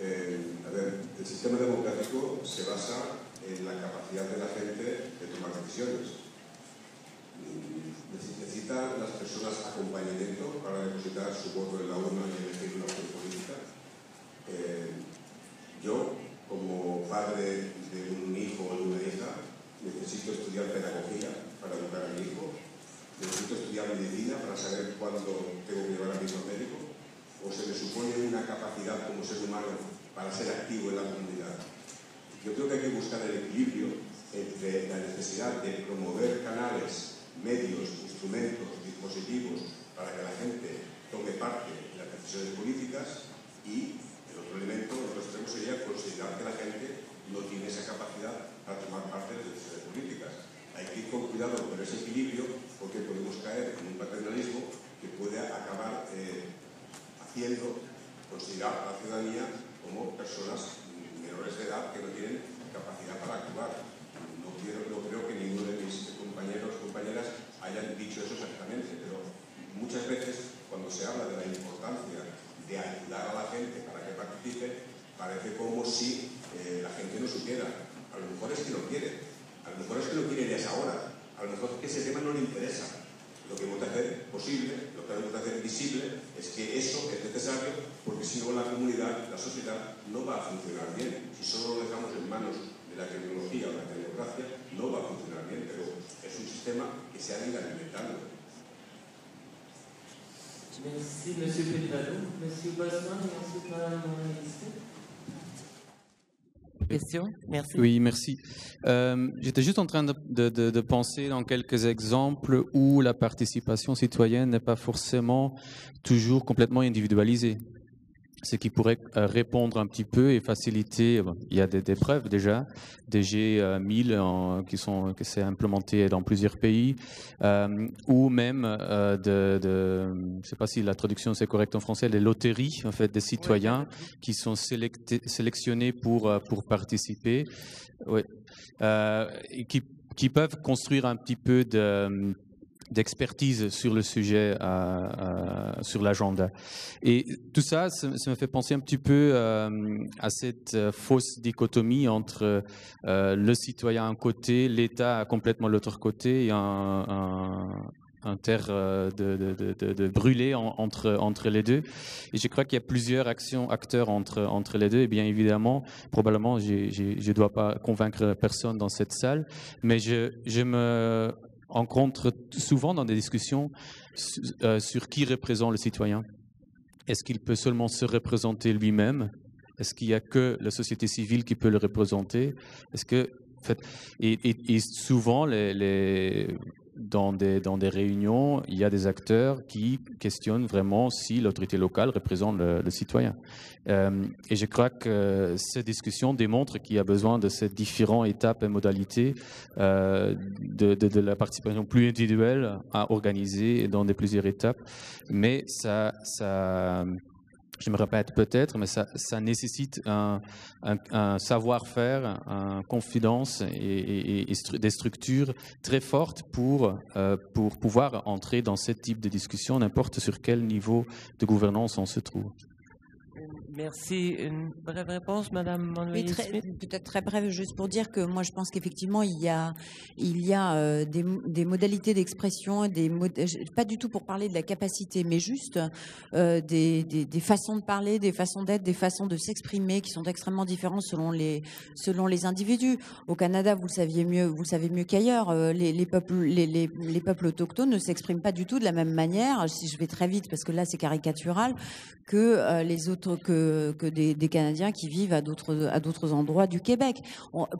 A ver, el sistema democrático se basa en la capacidad de la gente de tomar decisiones. Necesitan las personas acompañamiento para depositar su voto en la urna y elegir una opción política. Yo, como padre de un hijo o de una hija, necesito estudiar pedagogía para educar a mi hijo, necesito estudiar medicina para saber cuándo tengo que llevar a mi hijo al médico, o se me supone una capacidad como ser humano para ser activo en la comunidad. Yo creo que hay que buscar el equilibrio entre la necesidad de promover canales, medios, instrumentos, dispositivos para que la gente tome parte en las decisiones políticas y el otro elemento, el otro extremo sería considerar que la gente no tiene esa capacidad para tomar parte de las decisiones políticas. Hay que ir con cuidado con ese equilibrio porque podemos caer en un paternalismo que puede acabar haciendo considerar a la ciudadanía como personas menores de edad que no tienen capacidad para actuar. No creo que ninguno de mis compañeros o compañeras hayan dicho eso exactamente, pero muchas veces cuando se habla de la importancia de ayudar a la gente para que participe, parece como si la gente no supiera. A lo mejor es que no quiere, a lo mejor es que no quiere ya ahora, a lo mejor es que ese tema no le interesa. Lo que hemos de hacer posible, lo que hemos de hacer visible, es que eso es necesario, porque si no la comunidad, la sociedad, no va a funcionar bien. Si solo lo dejamos en manos de la tecnología o la tecnocracia, no va a funcionar bien, pero es un sistema que se ha ido alimentando. Merci, M. Pellegrino. M. Bosman et ensuite Mme Morin-Listet. Question? Merci. Oui, merci. J'étais juste en train de penser dans quelques exemples où la participation citoyenne n'est pas forcément toujours complètement individualisée. Ce qui pourrait répondre un petit peu et faciliter. Il y a des preuves déjà, des G1000 qui s'est implémenté dans plusieurs pays, ou même je ne sais pas si la traduction c'est correct en français, les loteries en fait des citoyens qui sont sélectionnés pour participer, et qui peuvent construire un petit peu d'expertise sur le sujet, sur l'agenda. Et tout ça, ça me fait penser un petit peu à cette fausse dichotomie entre le citoyen d'un côté, l'État complètement de l'autre côté, et un terre de brûler entre les deux. Et je crois qu'il y a plusieurs acteurs entre les deux. Et bien évidemment, probablement, je ne dois pas convaincre personne dans cette salle, mais je me rencontre souvent dans des discussions sur qui représente le citoyen. Est-ce qu'il peut seulement se représenter lui-même? Est-ce qu'il n'y a que la société civile qui peut le représenter? Est-ce que, en fait, et souvent, dans des réunions, il y a des acteurs qui questionnent vraiment si l'autorité locale représente le citoyen. Et je crois que ces discussions démontrent qu'il y a besoin de ces différentes étapes et modalités de la participation plus individuelle à organiser dans plusieurs étapes. Mais ça je me répète peut-être, mais ça nécessite un savoir-faire, une confidence et des structures très fortes pour pouvoir entrer dans ce type de discussion, n'importe sur quel niveau de gouvernance on se trouve. Merci. Une brève réponse, Madame Monnoyer-Smith? Peut-être très brève, juste pour dire que moi, je pense qu'effectivement, il y a des modalités d'expression, pas du tout pour parler de la capacité, mais juste des façons de parler, des façons d'être, des façons de s'exprimer qui sont extrêmement différentes selon les individus. Au Canada, vous le savez mieux qu'ailleurs, les peuples autochtones ne s'expriment pas du tout de la même manière, si je vais très vite, parce que là, c'est caricatural, que les autres, que des Canadiens qui vivent à d'autres endroits du Québec.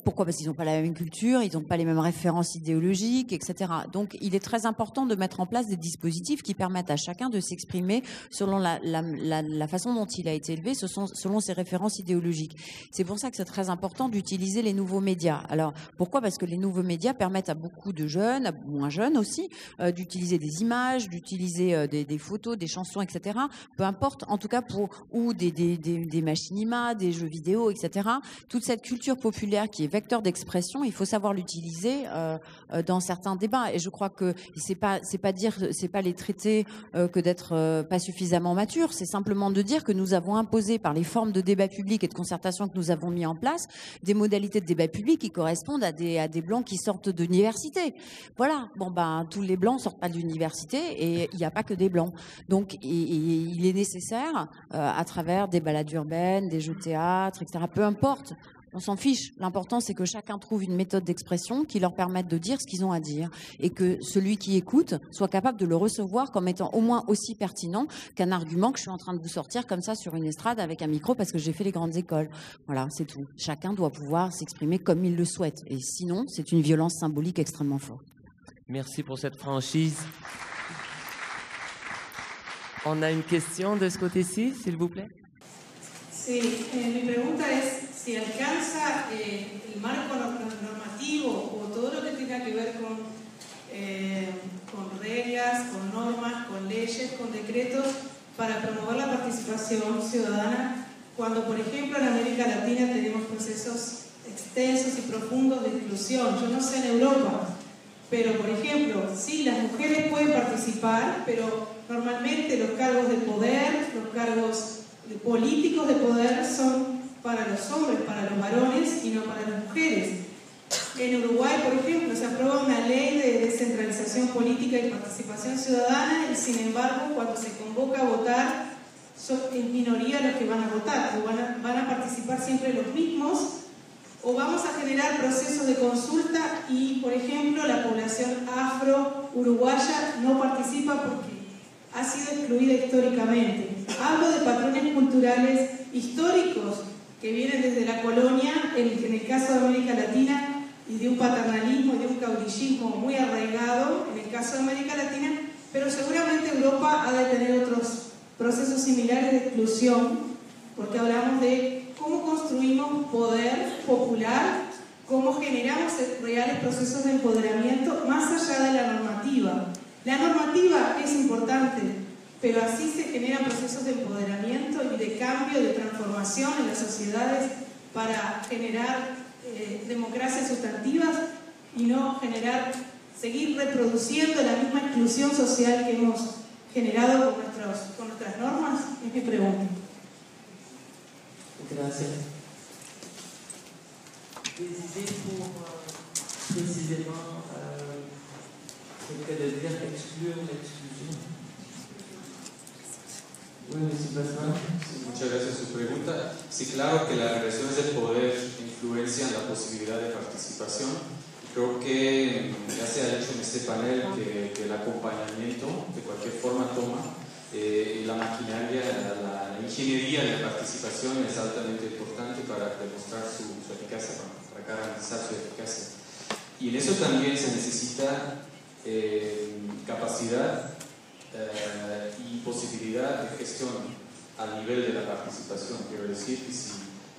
Pourquoi? Parce qu'ils n'ont pas la même culture, ils n'ont pas les mêmes références idéologiques, etc. Donc, il est très important de mettre en place des dispositifs qui permettent à chacun de s'exprimer selon la façon dont il a été élevé, selon ses références idéologiques. C'est pour ça que c'est très important d'utiliser les nouveaux médias. Alors, pourquoi? Parce que les nouveaux médias permettent à beaucoup de jeunes, à moins jeunes aussi, d'utiliser des images, d'utiliser des photos, des chansons, etc. Peu importe, en tout cas, ou des machinima, des jeux vidéo, etc. Toute cette culture populaire qui est vecteur d'expression, il faut savoir l'utiliser dans certains débats. Et je crois que c'est pas les traiter que d'être pas suffisamment mature. C'est simplement de dire que nous avons imposé par les formes de débat public et de concertation que nous avons mis en place des modalités de débat public qui correspondent à des blancs qui sortent de l'université. Voilà. Bon tous les blancs sortent pas de l'université et il n'y a pas que des blancs. Donc il est nécessaire à travers des balades urbaines, des jeux de théâtre, etc. Peu importe, on s'en fiche. L'important, c'est que chacun trouve une méthode d'expression qui leur permette de dire ce qu'ils ont à dire et que celui qui écoute soit capable de le recevoir comme étant au moins aussi pertinent qu'un argument que je suis en train de vous sortir comme ça sur une estrade avec un micro parce que j'ai fait les grandes écoles. Voilà, c'est tout. Chacun doit pouvoir s'exprimer comme il le souhaite. Et sinon, c'est une violence symbolique extrêmement forte. Merci pour cette franchise. On a une question de ce côté-ci, s'il vous plaît. Sí, mi pregunta es si alcanza el marco normativo o todo lo que tenga que ver con reglas, con normas, con leyes, con decretos, para promover la participación ciudadana cuando, por ejemplo, en América Latina tenemos procesos extensos y profundos de inclusión? Yo no sé en Europa, pero, por ejemplo, sí, las mujeres pueden participar, pero normalmente los cargos de poder, los cargos políticos de poder son para los hombres, para los varones y no para las mujeres. En Uruguay, por ejemplo, se aprueba una ley de descentralización política y participación ciudadana y, sin embargo, cuando se convoca a votar, son en minoría los que van a votar, o van a participar siempre los mismos, o vamos a generar procesos de consulta y, por ejemplo, la población afro-uruguaya no participa porque ha sido excluida históricamente. Hablo de patrones culturales históricos que vienen desde la colonia, en el caso de América Latina, y de un paternalismo y de un caudillismo muy arraigado, en el caso de América Latina, pero seguramente Europa ha de tener otros procesos similares de exclusión, porque hablamos de cómo construimos poder popular, cómo generamos reales procesos de empoderamiento más allá de la normativa. La normativa es importante, pero así se generan procesos de empoderamiento y de cambio, de transformación en las sociedades para generar democracias sustantivas y no seguir reproduciendo la misma exclusión social que hemos generado con nuestras normas. Es mi pregunta. Gracias. Des idées pour précisément ce que de dire exclure l'exclusion. Muchas gracias por su pregunta. Sí, claro que las relaciones de poder influencian la posibilidad de participación. Creo que ya se ha dicho en este panel que el acompañamiento de cualquier forma toma la maquinaria, la ingeniería de la participación es altamente importante para demostrar su eficacia, para garantizar su eficacia. Y en eso también se necesita capacidad y posibilidad de gestión al nivel de la participación. Quiero decir que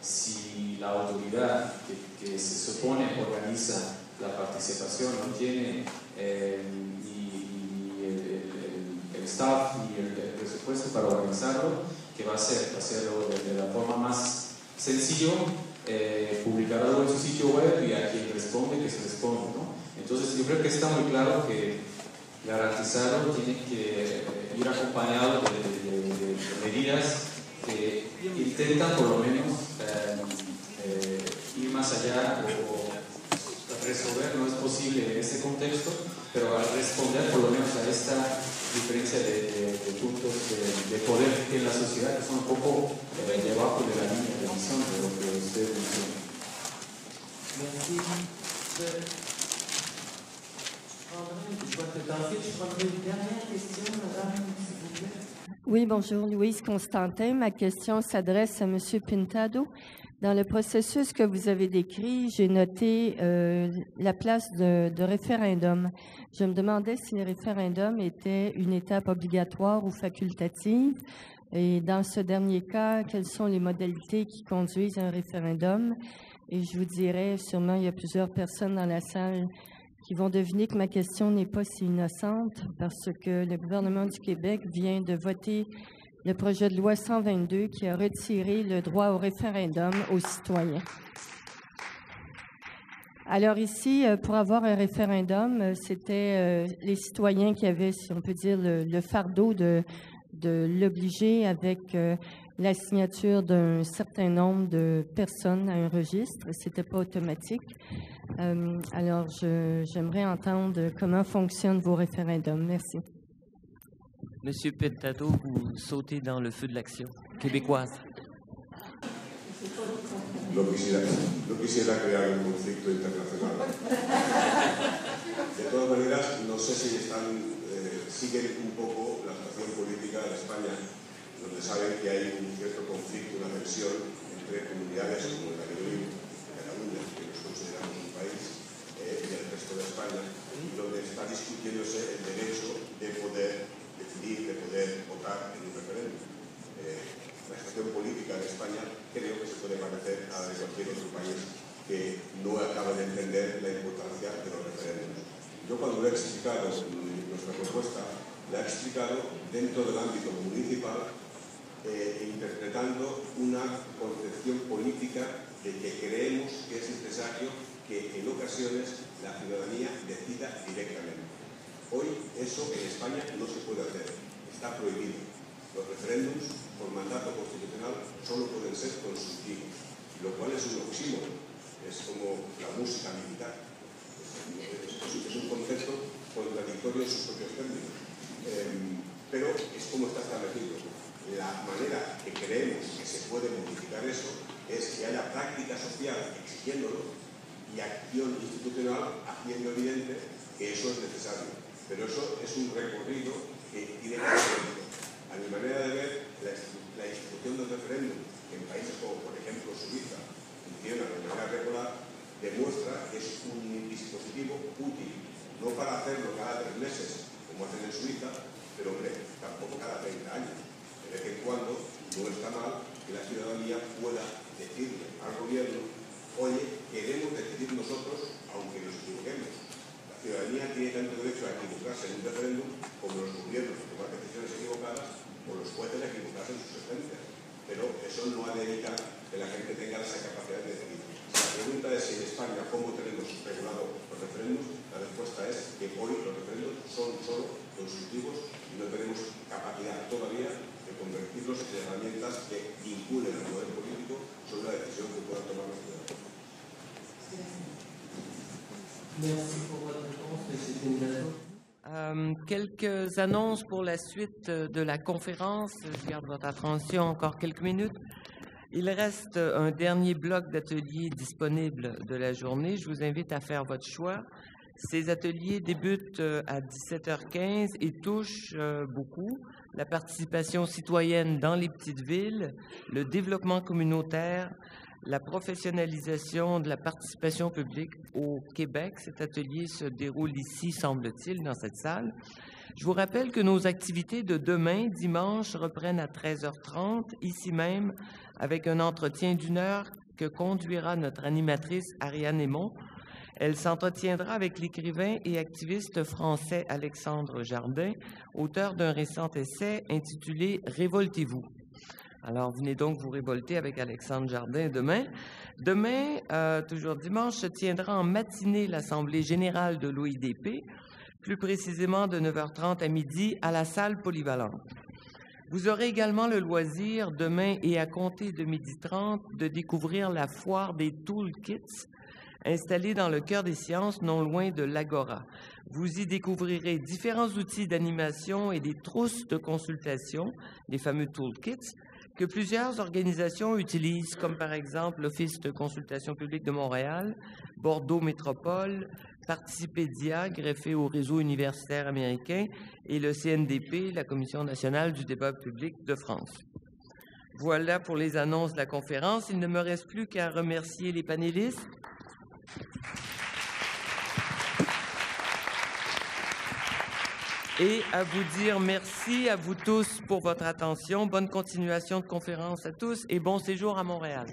si la autoridad que se supone organiza la participación no tiene ni el staff ni el presupuesto para organizarlo, ¿qué va a hacer? Va a hacerlo de la forma más sencillo, publicar algo en su sitio web y a quien responde que se responde, ¿no? Entonces yo creo que está muy claro que garantizarlo tiene que ir acompañado de medidas que intentan por lo menos ir más allá o resolver. No es posible en este contexto, pero al responder por lo menos a esta diferencia de puntos de poder en la sociedad que son un poco debajo de la línea de visión de lo que usted menciona. Oui, bonjour, Louise Constantin. Ma question s'adresse à M. Pintado. Dans le processus que vous avez décrit, j'ai noté la place de référendum. Je me demandais si le référendum était une étape obligatoire ou facultative. Et dans ce dernier cas, quelles sont les modalités qui conduisent à un référendum? Et je vous dirais, sûrement, il y a plusieurs personnes dans la salle qui vont deviner que ma question n'est pas si innocente parce que le gouvernement du Québec vient de voter le projet de loi 122 qui a retiré le droit au référendum aux citoyens. Alors ici, pour avoir un référendum, c'était les citoyens qui avaient, si on peut dire, le fardeau de l'obliger avec la signature d'un certain nombre de personnes à un registre. C'était pas automatique. Alors, j'aimerais entendre comment fonctionnent vos référendums. Merci. Monsieur Pintado, vous sautez dans le feu de l'action québécoise. No quisiera crear un conflicto internacional. De todas maneras, no sé si siguen un poco la situación política de España, donde saben que hay un cierto conflicto, una tensión entre comunidades como la que yo vivo, Cataluña, que nos consideramos un país, y el resto de España, donde está discutiéndose el derecho de poder decidir, de poder votar en un referéndum. La situación política de España creo que se puede parecer a la de cualquier otro país que no acaba de entender la importancia de los referéndums. Yo cuando lo he explicado en nuestra propuesta, la ha explicado dentro del ámbito municipal, interpretando una concepción política de que creemos que es necesario que en ocasiones la ciudadanía decida directamente. Hoy eso en España no se puede hacer, está prohibido. Los referéndums por mandato constitucional solo pueden ser consultivos, lo cual es un oxímoron, es como la música militar. Es un concepto contradictorio en sus propios términos, pero es como está establecido. La manera que creemos que se puede modificar eso es que haya práctica social exigiéndolo y acción institucional haciendo evidente que eso es necesario. Pero eso es un recorrido que tiene que ser. A mi manera de ver, la institución del referéndum, que en países como por ejemplo Suiza funciona de manera regular, demuestra que es un dispositivo útil, no para hacerlo cada 3 meses, como hacen en Suiza, pero hombre, tampoco cada 30 años. De vez en cuando no está mal que la ciudadanía pueda decirle al gobierno: oye, queremos decidir nosotros, aunque nos equivoquemos. La ciudadanía tiene tanto derecho a equivocarse en un referéndum como los gobiernos a tomar decisiones equivocadas o los jueces a equivocarse en sus sentencias. Pero eso no ha de evitar que la gente tenga esa capacidad de decidir. Si la pregunta es si en España cómo tenemos regulado los referéndums, la respuesta es que hoy los referéndums son solo consultivos y no tenemos capacidad todavía de convertirlos en herramientas que vinculen al poder político sobre la decisión que puedan tomar los ciudadanos. Quelques annonces pour la suite de la conférence. Je garde votre attention encore quelques minutes. Il reste un dernier bloc d'ateliers disponible de la journée. Je vous invite à faire votre choix. Ces ateliers débutent à 17h15 et touchent beaucoup la participation citoyenne dans les petites villes, le développement communautaire, la professionnalisation de la participation publique au Québec. Cet atelier se déroule ici, semble-t-il, dans cette salle. Je vous rappelle que nos activités de demain, dimanche, reprennent à 13h30, ici même, avec un entretien d'1 heure que conduira notre animatrice Ariane Aymon. Elle s'entretiendra avec l'écrivain et activiste français Alexandre Jardin, auteur d'un récent essai intitulé « Révoltez-vous ». Alors, venez donc vous révolter avec Alexandre Jardin demain. Demain, toujours dimanche, se tiendra en matinée l'Assemblée générale de l'OIDP, plus précisément de 9h30 à midi à la salle polyvalente. Vous aurez également le loisir, demain et à compter de 12h30, de découvrir la foire des Toolkits, installée dans le cœur des sciences, non loin de l'Agora. Vous y découvrirez différents outils d'animation et des trousses de consultation, les fameux Toolkits, que plusieurs organisations utilisent, comme par exemple l'Office de consultation publique de Montréal, Bordeaux Métropole, Participédia, greffé au réseau universitaire américain, et le CNDP, la Commission nationale du débat public de France. Voilà pour les annonces de la conférence. Il ne me reste plus qu'à remercier les panélistes. Et à vous dire merci à vous tous pour votre attention. Bonne continuation de conférence à tous et bon séjour à Montréal. Je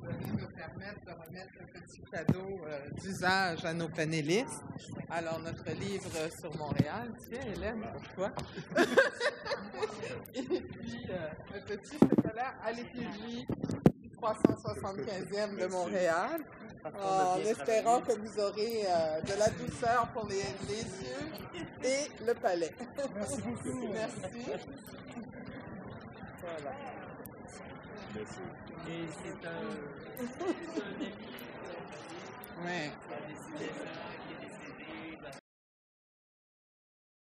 vais me permettre de remettre un petit cadeau d'usage à nos panélistes. Alors, notre livre sur Montréal. Tiens, Hélène, pour toi. Et puis, un petit scolaire à l'effigie 375e de Montréal, en espérant que vous aurez de la douceur pour les yeux et le palais. Merci beaucoup. Merci. Voilà. Merci. Et c'est un... Ouais.